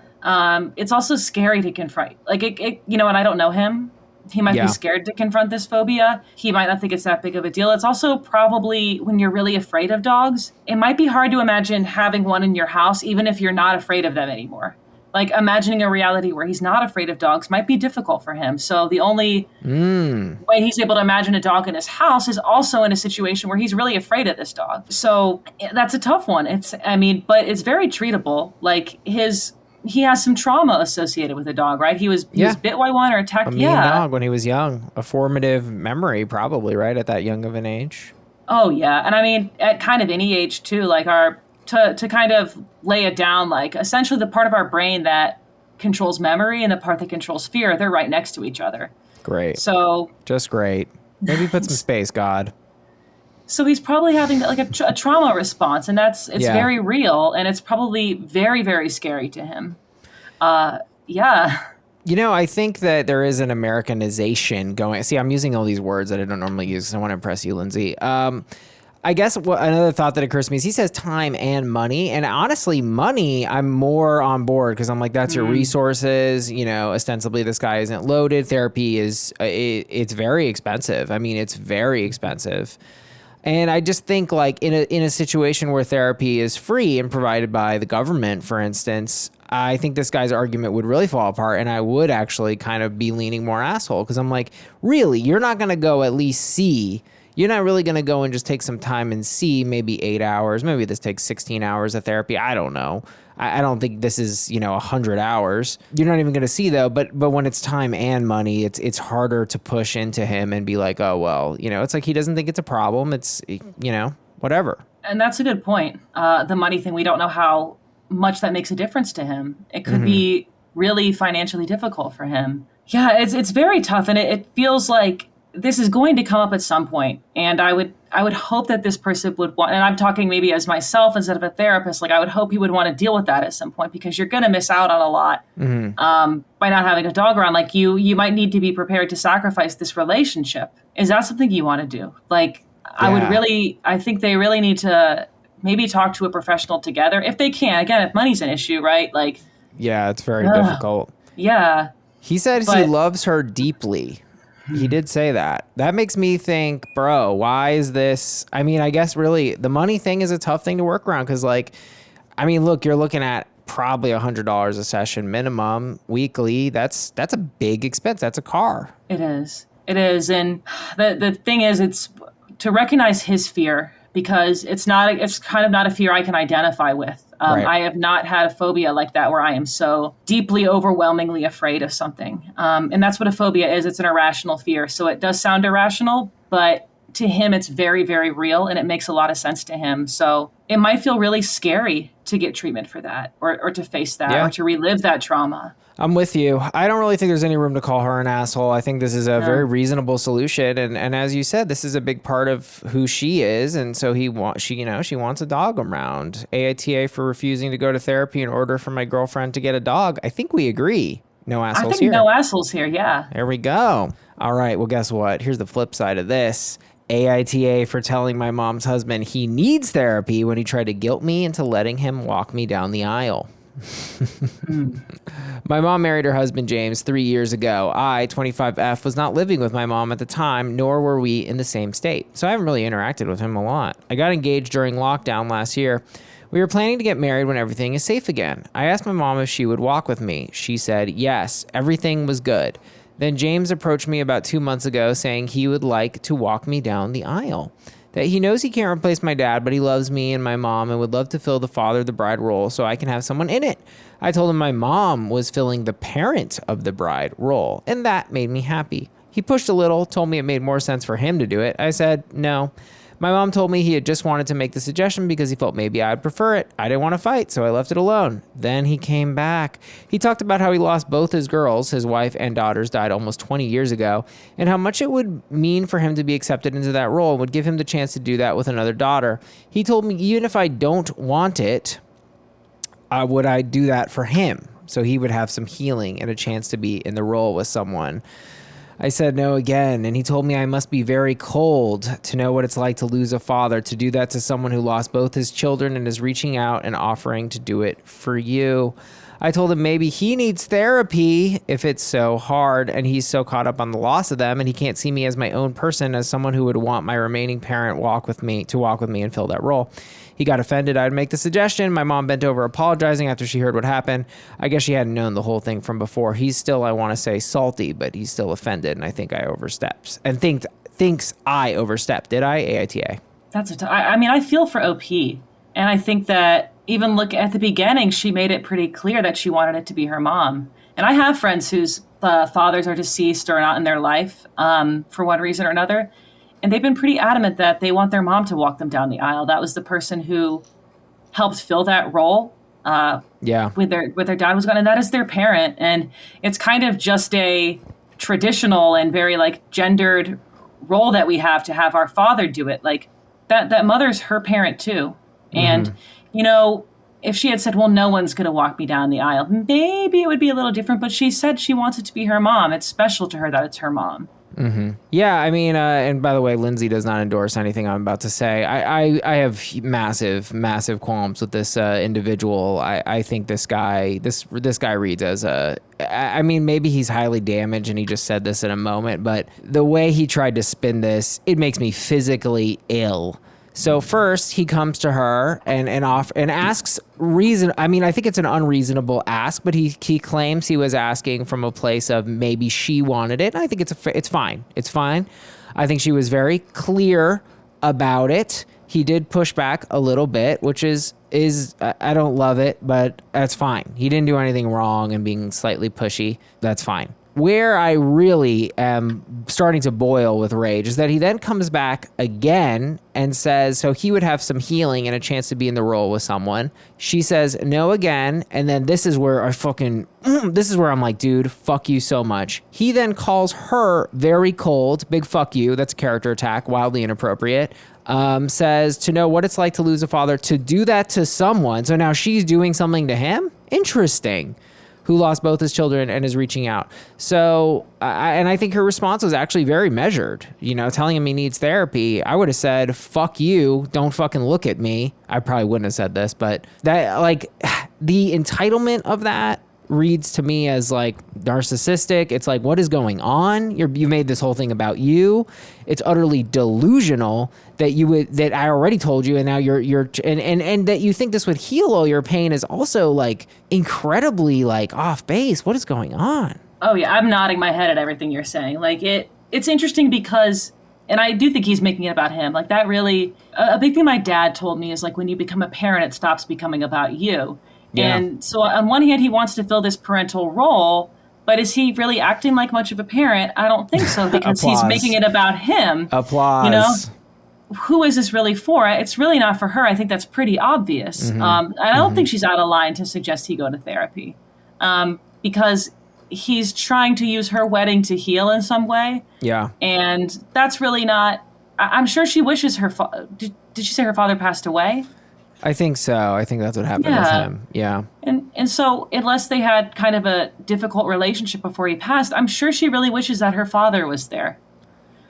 It's also scary to confront. Like, and I don't know him. He might be scared to confront this phobia. He might not think it's that big of a deal. It's also probably, when you're really afraid of dogs, it might be hard to imagine having one in your house, even if you're not afraid of them anymore. Like, imagining a reality where he's not afraid of dogs might be difficult for him. So the only way he's able to imagine a dog in his house is also in a situation where he's really afraid of this dog. So that's a tough one. But it's very treatable. Like, he has some trauma associated with a dog, right? He was bit by one or attacked. A mean dog when he was young. A formative memory, probably, right? At that young of an age. Oh, yeah. And at kind of any age, too, like to kind of lay it down, like, essentially the part of our brain that controls memory and the part that controls fear, they're right next to each other. Great. So. Just great. Maybe put some space, God. So he's probably having like a trauma response, and it's very real, and it's probably very, very scary to him. Yeah. I think that there is an Americanization going. See, I'm using all these words that I don't normally use because I want to impress you, Lindsey. I guess another thought that occurs to me is he says time and money. And honestly, money, I'm more on board because I'm like, that's your resources. Ostensibly this guy isn't loaded. Therapy it's very expensive. I mean, it's very expensive. And I just think, like, in a situation where therapy is free and provided by the government, for instance, I think this guy's argument would really fall apart, and I would actually kind of be leaning more asshole, because I'm like, really, you're not going to go at least see. You're not really going to go and just take some time and see maybe 8 hours. Maybe this takes 16 hours of therapy. I don't know. I don't think this is, 100 hours. You're not even going to see, though. But when it's time and money, it's harder to push into him and be like, oh, well, it's like he doesn't think it's a problem. It's, whatever. And that's a good point. The money thing, we don't know how much that makes a difference to him. It could be really financially difficult for him. Yeah, it's very tough. And it feels like this is going to come up at some point. And I would hope that this person would want, and I'm talking maybe as myself instead of a therapist, like, I would hope he would want to deal with that at some point, because you're going to miss out on a lot by not having a dog around. Like, you might need to be prepared to sacrifice this relationship. Is that something you want to do? Like, yeah. I think they really need to maybe talk to a professional together if they can. Again, if money's an issue, right? Like, yeah, it's very difficult. Yeah. He said he loves her deeply. He did say that. That makes me think, bro, why is this? I mean, I guess really the money thing is a tough thing to work around because, like, I mean, look, you're looking at probably $100 a session minimum weekly. That's a big expense. That's a car. It is. And the thing is, it's to recognize his fear, because it's kind of not a fear I can identify with. Right. I have not had a phobia like that where I am so deeply, overwhelmingly afraid of something. And that's what a phobia is. It's an irrational fear. So it does sound irrational, but to him, it's very, very real, and it makes a lot of sense to him. So it might feel really scary to get treatment for that, or to face that, or to relive that trauma. I'm with you. I don't really think there's any room to call her an asshole. I think this is a very reasonable solution. And as you said, this is a big part of who she is. And so she wants a dog around. AITA for refusing to go to therapy in order for my girlfriend to get a dog. I think we agree. No assholes here. No assholes here. Yeah. There we go. All right. Well, guess what? Here's the flip side of this. AITA for telling my mom's husband he needs therapy when he tried to guilt me into letting him walk me down the aisle. My mom married her husband James 3 years ago. I, 25F, was not living with my mom at the time, nor were we in the same state, so I haven't really interacted with him a lot. I got engaged during lockdown last year. We were planning to get married when everything is safe again. I asked my mom if she would walk with me. She said yes, everything was good. Then James approached me about 2 months ago saying he would like to walk me down the aisle. That he knows he can't replace my dad, but he loves me and my mom and would love to fill the father of the bride role so I can have someone in it. I told him my mom was filling the parent of the bride role, and that made me happy. He pushed a little, told me it made more sense for him to do it. I said, no. My mom told me he had just wanted to make the suggestion because he felt maybe I'd prefer it. I didn't want to fight, so I left it alone. Then he came back. He talked about how he lost both his girls, his wife and daughters died almost 20 years ago, and how much it would mean for him to be accepted into that role and would give him the chance to do that with another daughter. He told me even if I don't want it, would I do that for him? So he would have some healing and a chance to be in the role with someone. I said no again, and he told me I must be very cold to know what it's like to lose a father, to do that to someone who lost both his children and is reaching out and offering to do it for you. I told him maybe he needs therapy if it's so hard and he's so caught up on the loss of them and he can't see me as my own person, as someone who would want my remaining parent to walk with me and fill that role. He got offended I'd make the suggestion. My mom bent over apologizing after she heard what happened. I guess she hadn't known the whole thing from before. He's still, I want to say, salty, but he's still offended, and I think I overstepped. And thinks I overstepped. Did I? AITA. I mean, I feel for OP, and I think that even look at the beginning, she made it pretty clear that she wanted it to be her mom. And I have friends whose fathers are deceased or not in their life for one reason or another. And they've been pretty adamant that they want their mom to walk them down the aisle. That was the person who helped fill that role when their dad was gone. And that is their parent. And it's kind of just a traditional and very like gendered role that we have to have our father do it. Like that mother's her parent too. And, you know, if she had said, well, no one's going to walk me down the aisle, maybe it would be a little different. But she said she wants it to be her mom. It's special to her that it's her mom. Yeah, I mean, and by the way, Lindsey does not endorse anything I'm about to say. I have massive qualms with this individual. I think this guy reads as I mean, maybe he's highly damaged and he just said this in a moment, but the way he tried to spin this, it makes me physically ill. So first, he comes to her and asks reason. I mean, I think it's an unreasonable ask, but he claims he was asking from a place of maybe she wanted it. And I think it's fine. It's fine. I think she was very clear about it. He did push back a little bit, which is I don't love it, but that's fine. He didn't do anything wrong and being slightly pushy. That's fine. Where I really am starting to boil with rage is that he then comes back again and says, so he would have some healing and a chance to be in the role with someone. She says no again. And then this is where I'm like, dude, fuck you so much. He then calls her very cold, big fuck you. That's a character attack, wildly inappropriate. Says to know what it's like to lose a father, to do that to someone. So now she's doing something to him? Interesting. Who lost both his children and is reaching out. So, I think her response was actually very measured. You know, telling him he needs therapy. I would have said, fuck you, don't fucking look at me. I probably wouldn't have said this, but that, like, the entitlement of that reads to me as like narcissistic. It's like, what is going on? You made this whole thing about you. It's utterly delusional that I already told you, and now you're and that you think this would heal all your pain is also like incredibly like off base. What is going on? Oh yeah, I'm nodding my head at everything you're saying. Like it's interesting because, and I do think he's making it about him. Like that really, a big thing my dad told me is like when you become a parent, it stops becoming about you. Yeah. And so on one hand, he wants to fill this parental role, but is he really acting like much of a parent? I don't think so, because he's making it about him. Applause. You know, who is this really for? It's really not for her. I think that's pretty obvious. I don't think she's out of line to suggest he go to therapy, because he's trying to use her wedding to heal in some way. Yeah. And that's really not, I'm sure she wishes did she say her father passed away? I think so. I think that's what happened with him. Yeah. And so unless they had kind of a difficult relationship before he passed, I'm sure she really wishes that her father was there.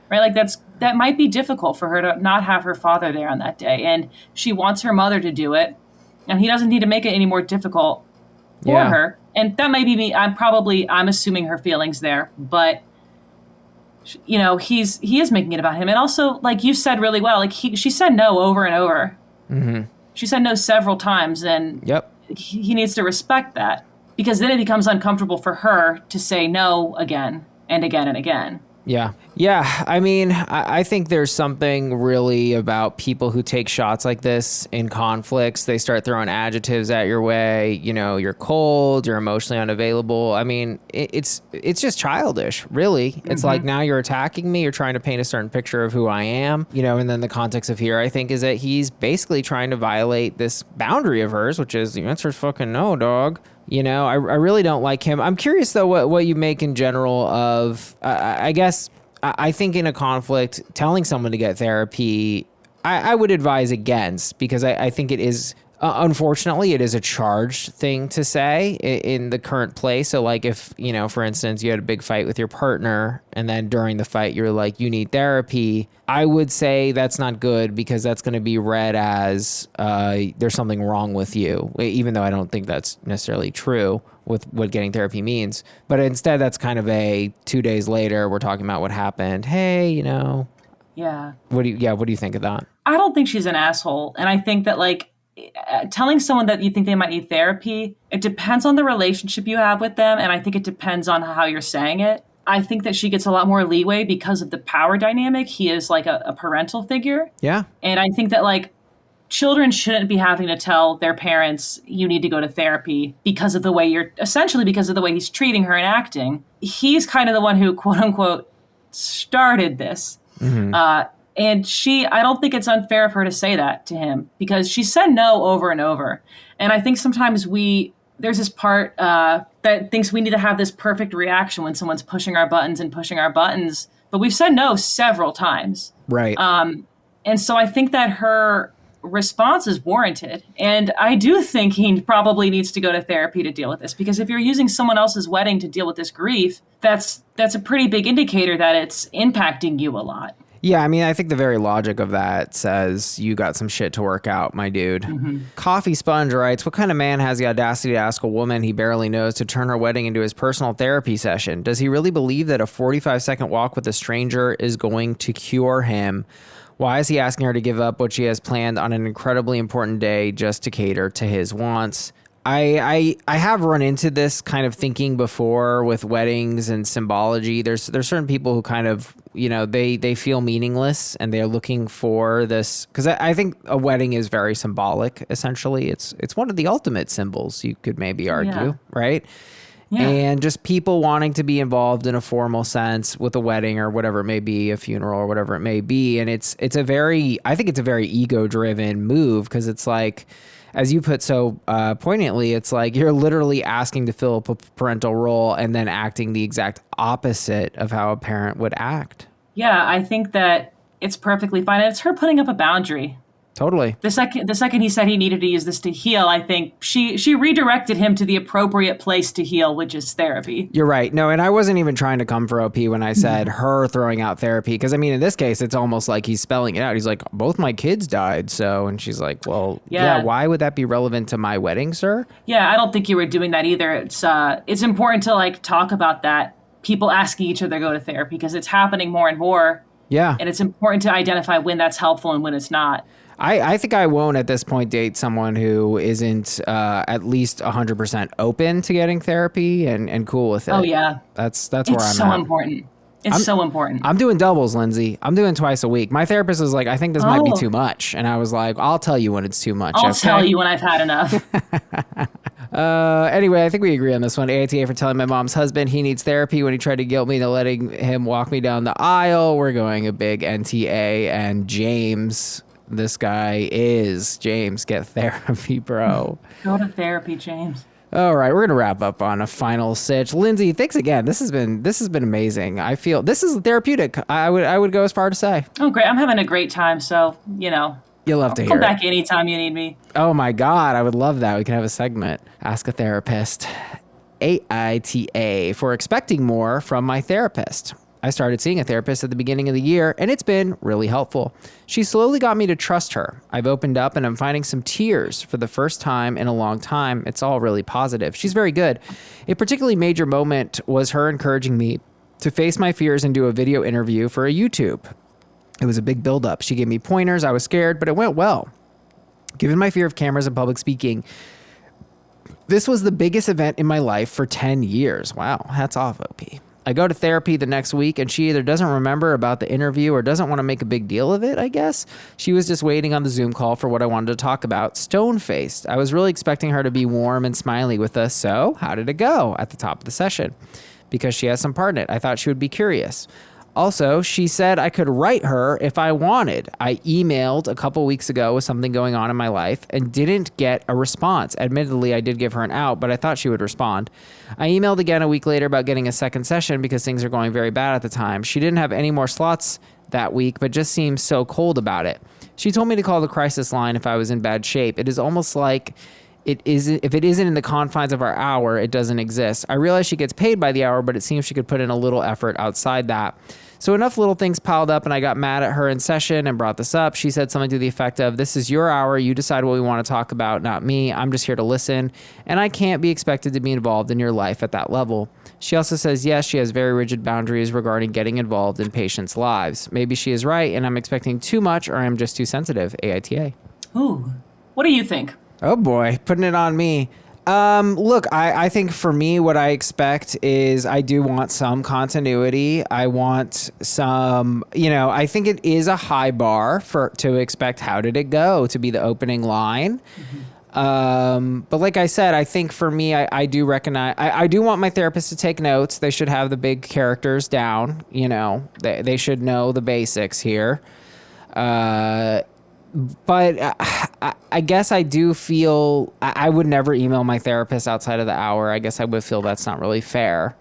Right? Like that might be difficult for her to not have her father there on that day. And she wants her mother to do it. And he doesn't need to make it any more difficult for her. And that may be me. I'm assuming her feelings there, but you know, he is making it about him. And also, like you said really well, like she said no over and over. Mm-hmm. She said no several times, and he needs to respect that, because then it becomes uncomfortable for her to say no again. and again and again. Yeah. Yeah. I mean, I think there's something really about people who take shots like this in conflicts. They start throwing adjectives at your way. You know, you're cold, you're emotionally unavailable. I mean, it's just childish, really. It's like, now you're attacking me. You're trying to paint a certain picture of who I am, you know, and then the context of here, I think, is that he's basically trying to violate this boundary of hers, which is the answer's fucking no, dog. You know, I really don't like him. I'm curious, though, what you make in general of, I guess, I think in a conflict, telling someone to get therapy, I would advise against, because I think it is, unfortunately, it is a charged thing to say in the current play. So like if, you know, for instance, you had a big fight with your partner and then during the fight, you're like, you need therapy. I would say that's not good, because that's going to be read as there's something wrong with you, even though I don't think that's necessarily true with what getting therapy means. But instead, that's kind of a 2 days later, we're talking about what happened. Hey, you know. Yeah. What do you think of that? I don't think she's an asshole. And I think that, like, telling someone that you think they might need therapy, it depends on the relationship you have with them. And I think it depends on how you're saying it. I think that she gets a lot more leeway because of the power dynamic. He is like a parental figure. Yeah. And I think that, like, children shouldn't be having to tell their parents, you need to go to therapy, because of the way because of the way he's treating her and acting. He's kind of the one who, quote unquote, started this. And I don't think it's unfair of her to say that to him, because she said no over and over. And I think sometimes there's this part that thinks we need to have this perfect reaction when someone's pushing our buttons, but we've said no several times. Right. And so I think that her response is warranted. And I do think he probably needs to go to therapy to deal with this, because if you're using someone else's wedding to deal with this grief, that's a pretty big indicator that it's impacting you a lot. Yeah, I mean, I think the very logic of that says you got some shit to work out, my dude. Coffee Sponge writes, what kind of man has the audacity to ask a woman he barely knows to turn her wedding into his personal therapy session? Does he really believe that a 45-second walk with a stranger is going to cure him? Why is he asking her to give up what she has planned on an incredibly important day just to cater to his wants? I have run into this kind of thinking before with weddings and symbology. There's certain people who kind of, you know, they feel meaningless and they're looking for this, because I think a wedding is very symbolic. Essentially, it's one of the ultimate symbols, you could maybe argue, right? Yeah. And just people wanting to be involved in a formal sense with a wedding or whatever it may be, a funeral or whatever it may be. And I think it's a very ego-driven move, because it's like, as you put so poignantly, it's like you're literally asking to fill a parental role and then acting the exact opposite of how a parent would act. Yeah, I think that it's perfectly fine. It's her putting up a boundary. Totally. The second he said he needed to use this to heal, I think she redirected him to the appropriate place to heal, which is therapy. You're right. No, and I wasn't even trying to come for OP when I said her throwing out therapy, because I mean, in this case, it's almost like he's spelling it out. He's like, both my kids died, so, and she's like, well, yeah, why would that be relevant to my wedding, sir? Yeah, I don't think you were doing that either. It's important to, like, talk about that. People asking each other to go to therapy, because it's happening more and more. Yeah. And it's important to identify when that's helpful and when it's not. I think I won't at this point date someone who isn't at least 100% open to getting therapy and cool with it. Oh, yeah. That's where I'm at. It's so important. It's so important. I'm doing doubles, Lindsey. I'm doing twice a week. My therapist was like, I think this might be too much. And I was like, I'll tell you when it's too much. I'll tell you when I've had enough. Anyway, I think we agree on this one. AITA for telling my mom's husband he needs therapy when he tried to guilt me into letting him walk me down the aisle. We're going a big NTA. And James, this guy is James. Get therapy, bro. Go to therapy, James. All right, we're gonna wrap up on a final sitch. Lindsey, thanks again. This has been amazing. I feel this is therapeutic. I would go as far to say. Oh, great! I'm having a great time. So you'll love to hear. Come back anytime you need me. Oh my God, I would love that. We can have a segment. Ask a therapist. AITA for expecting more from my therapist. I started seeing a therapist at the beginning of the year, and it's been really helpful. She slowly got me to trust her. I've opened up, and I'm finding some tears for the first time in a long time. It's all really positive. She's very good. A particularly major moment was her encouraging me to face my fears and do a video interview for a YouTube. It was a big buildup. She gave me pointers. I was scared, but it went well. Given my fear of cameras and public speaking, this was the biggest event in my life for 10 years. Wow, hats off, OP. I go to therapy the next week and she either doesn't remember about the interview or doesn't want to make a big deal of it, I guess. She was just waiting on the Zoom call for what I wanted to talk about, stone-faced. I was really expecting her to be warm and smiley with us, so how did it go at the top of the session? Because she has some part in it. I thought she would be curious. Also, she said I could write her if I wanted. I emailed a couple weeks ago with something going on in my life and didn't get a response. Admittedly, I did give her an out, but I thought she would respond. I emailed again a week later about getting a second session because things are going very bad at the time. She didn't have any more slots that week, but just seemed so cold about it. She told me to call the crisis line if I was in bad shape. It is almost like if it isn't in the confines of our hour, it doesn't exist. I realize she gets paid by the hour, but it seems she could put in a little effort outside that. So enough little things piled up and I got mad at her in session and brought this up. She said something to the effect of, this is your hour. You decide what we want to talk about, not me. I'm just here to listen. And I can't be expected to be involved in your life at that level. She also says, yes, she has very rigid boundaries regarding getting involved in patients' lives. Maybe she is right and I'm expecting too much or I'm just too sensitive. AITA. Ooh, what do you think? Oh boy, putting it on me. Look, I think for me, what I expect is I do want some continuity. I want some, I think it is a high bar to expect how did it go to be the opening line. But like I said, I think for me, I do recognize, I do want my therapist to take notes. They should have the big characters down, they should know the basics here. But I guess I do feel I would never email my therapist outside of the hour. I guess I would feel that's not really fair.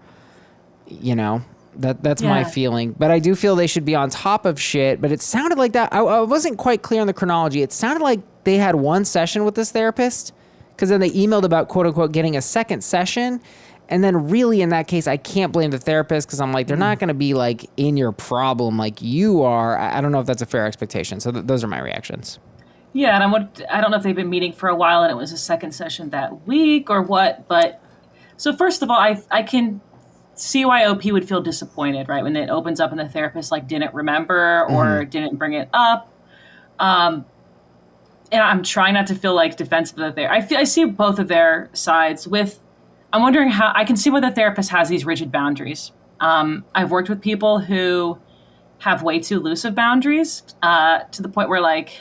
That's my feeling. But I do feel they should be on top of shit. But it sounded like that. I wasn't quite clear on the chronology. It sounded like they had one session with this therapist because then they emailed about, quote unquote, getting a second session. And then really in that case, I can't blame the therapist because I'm like, they're not going to be like in your problem like you are. I don't know if that's a fair expectation. So those are my reactions. Yeah, and I don't know if they've been meeting for a while and it was a second session that week or what. But so first of all, I can see why OP would feel disappointed, right? When it opens up and the therapist like didn't remember or didn't bring it up. And I'm trying not to feel like defensive of the therapist. I see both of their sides with. I'm wondering how I can see why the therapist has these rigid boundaries. I've worked with people who have way too loose of boundaries to the point where like,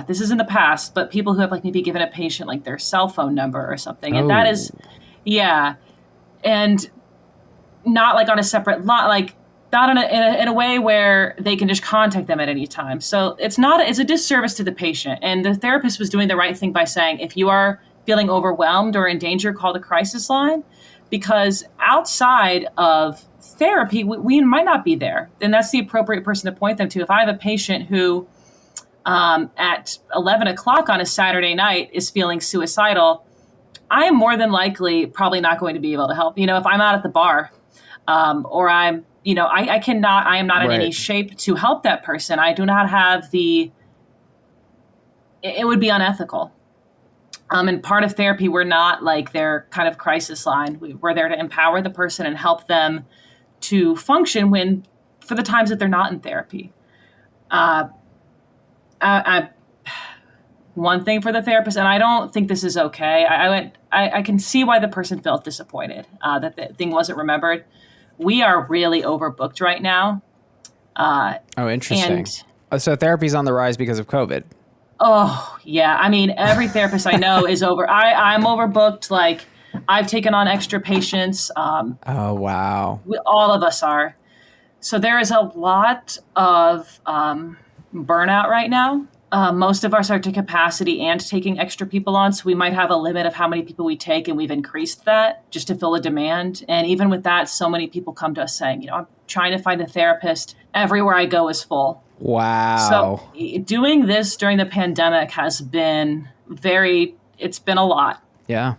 this is in the past, but people who have like maybe given a patient like their cell phone number or something. And that is, and not like on a separate lot, like not in a way where they can just contact them at any time. So it's a disservice to the patient. And the therapist was doing the right thing by saying, if you are feeling overwhelmed or in danger, call the crisis line, because outside of therapy, we might not be there. And that's the appropriate person to point them to. If I have a patient who at 11 o'clock on a Saturday night is feeling suicidal, I am more than likely probably not going to be able to help. If I'm out at the bar or I'm, I am not in any shape to help that person. I do not have it would be unethical. And part of therapy, we're not like their kind of crisis line. We're there to empower the person and help them to function for the times that they're not in therapy. One thing for the therapist, and I don't think this is okay. I can see why the person felt disappointed that the thing wasn't remembered. We are really overbooked right now. Interesting. So therapy's on the rise because of COVID. Oh, yeah. I mean, every therapist I know is over. I'm overbooked. Like, I've taken on extra patients. Oh, wow. All of us are. So there is a lot of burnout right now. Most of us are to capacity and taking extra people on. So we might have a limit of how many people we take, and we've increased that just to fill a demand. And even with that, so many people come to us saying, I'm trying to find a therapist. Everywhere I go is full. Wow. So doing this during the pandemic has been it's been a lot. Yeah.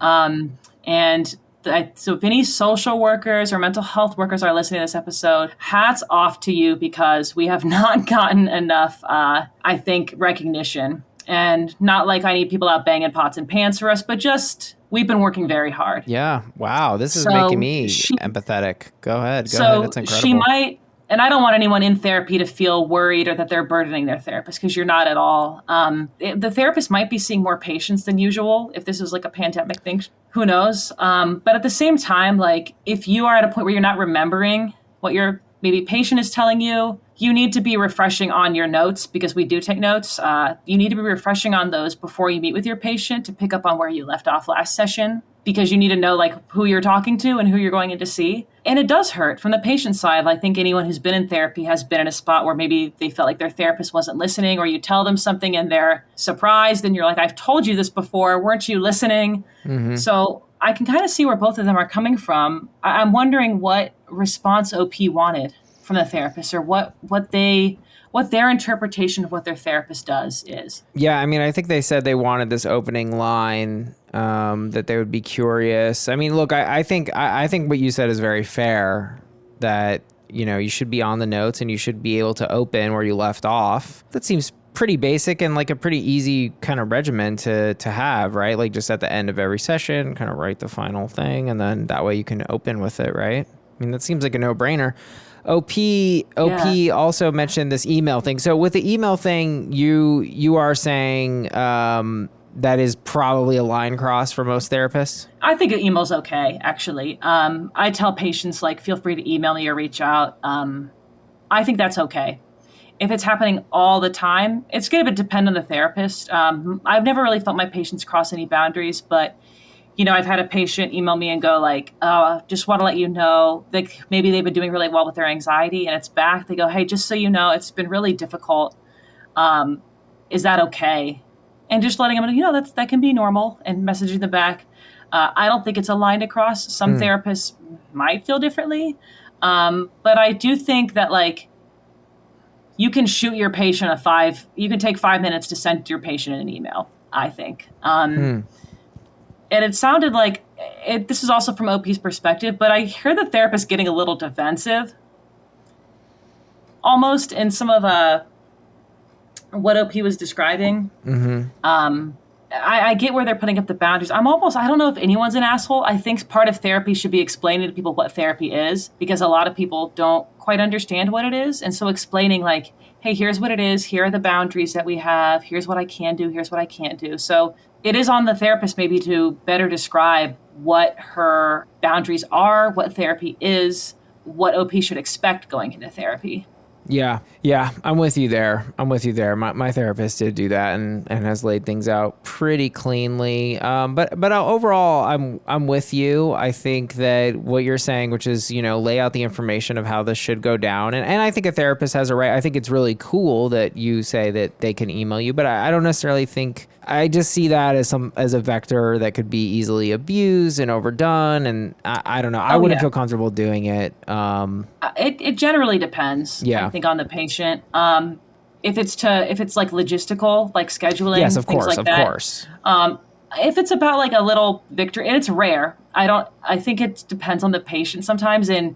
So if any social workers or mental health workers are listening to this episode, hats off to you, because we have not gotten enough, I think, recognition. And not like I need people out banging pots and pans for us, but just we've been working very hard. Yeah. Wow. This is making me empathetic. Go ahead. That's incredible. And I don't want anyone in therapy to feel worried or that they're burdening their therapist, because you're not at all. The therapist might be seeing more patients than usual if this was like a pandemic thing. Who knows? But at the same time, like if you are at a point where you're not remembering what your maybe patient is telling you, you need to be refreshing on your notes, because we do take notes. You need to be refreshing on those before you meet with your patient to pick up on where you left off last session, because you need to know like who you're talking to and who you're going in to see. And it does hurt from the patient side. I think anyone who's been in therapy has been in a spot where maybe they felt like their therapist wasn't listening, or you tell them something and they're surprised and you're like, I've told you this before, weren't you listening? Mm-hmm. So I can kind of see where both of them are coming from. I'm wondering what response OP wanted from the therapist, or what their interpretation of what their therapist does is. Yeah, I mean, I think they said they wanted this opening line, that they would be curious. I mean, look, I think what you said is very fair, that, you know, you should be on the notes and you should be able to open where you left off. That seems pretty basic and like a pretty easy kind of regimen to have, right? Like just at the end of every session, kind of write the final thing, and then that way you can open with it, right? I mean, that seems like a no-brainer. OP also mentioned this email thing. So with the email thing, you are saying that is probably a line cross for most therapists? I think an email's okay, actually. I tell patients, like, feel free to email me or reach out. I think that's okay. If it's happening all the time, it's going to depend on the therapist. I've never really felt my patients cross any boundaries, but you know, I've had a patient email me and go like, just want to let you know, like maybe they've been doing really well with their anxiety and it's back. They go, hey, just so you know, it's been really difficult. Is that okay? And just letting them know, you know, that can be normal, and messaging them back. I don't think it's a line to cross. Some therapists might feel differently. But I do think that like, you can shoot your patient you can take 5 minutes to send your patient an email, I think. And it sounded like, this is also from OP's perspective, but I hear the therapist getting a little defensive almost in some of what OP was describing. Mm-hmm. I get where they're putting up the boundaries. I don't know if anyone's an asshole. I think part of therapy should be explaining to people what therapy is, because a lot of people don't quite understand what it is. And so explaining like, hey, here's what it is. Here are the boundaries that we have. Here's what I can do. Here's what I can't do. So it is on the therapist maybe to better describe what her boundaries are, what therapy is, what OP should expect going into therapy. Yeah, I'm with you there. My therapist did do that and has laid things out pretty cleanly. But overall, I'm with you. I think that what you're saying, which is, you know, lay out the information of how this should go down. And I think a therapist has a right. I think it's really cool that you say that they can email you, but I don't necessarily think, I just see that as a vector that could be easily abused and overdone. And I don't know. I wouldn't feel comfortable doing it. It generally depends. Yeah. I think on the patient. If it's like logistical, like scheduling, yes, of things course, like that. Of course. If it's about like a little victory, and it's rare. I think it depends on the patient sometimes. And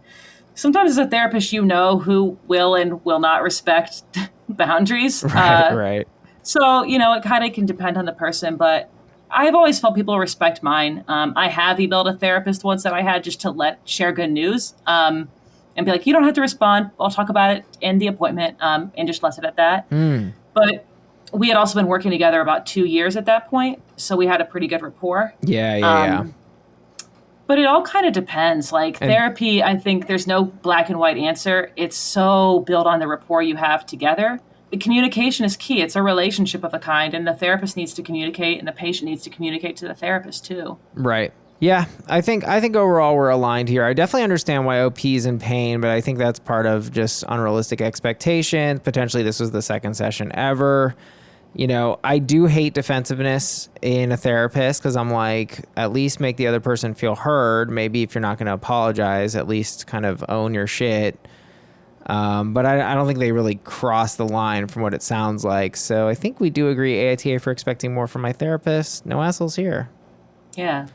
sometimes as a therapist, you know who will and will not respect boundaries. Right. So, you know, it kind of can depend on the person, but I've always felt people respect mine. I have emailed a therapist once that I had just to share good news. And be like, you don't have to respond. I'll talk about it in the appointment, and just left it at that. But we had also been working together about 2 years at that point, so we had a pretty good rapport. Yeah. But it all kind of depends. Like therapy, I think there's no black and white answer. It's so built on the rapport you have together. The communication is key. It's a relationship of a kind, and the therapist needs to communicate, and the patient needs to communicate to the therapist too. Right. Yeah, I think overall we're aligned here. I definitely understand why OP is in pain, but I think that's part of just unrealistic expectations. Potentially this was the second session ever. You know, I do hate defensiveness in a therapist, because I'm like, at least make the other person feel heard. Maybe if you're not going to apologize, at least kind of own your shit. But I don't think they really cross the line from what it sounds like. So I think we do agree, AITA, for expecting more from my therapist. No assholes here. Yeah.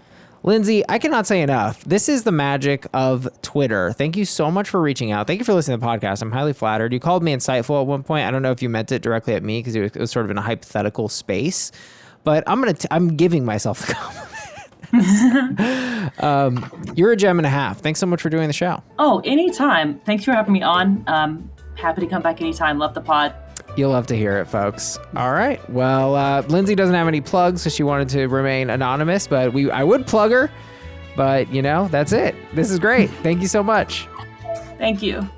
Lindsey, I cannot say enough. This is the magic of Twitter. Thank you so much for reaching out. Thank you for listening to the podcast. I'm highly flattered. You called me insightful at one point. I don't know if you meant it directly at me, because it was sort of in a hypothetical space, but I'm giving myself the compliment. You're a gem and a half. Thanks so much for doing the show. Oh, anytime. Thanks for having me on. Happy to come back anytime. Love the pod. You'll love to hear it, folks. All right. Well, Lindsey doesn't have any plugs, so she wanted to remain anonymous, but I would plug her. But, that's it. This is great. Thank you so much. Thank you.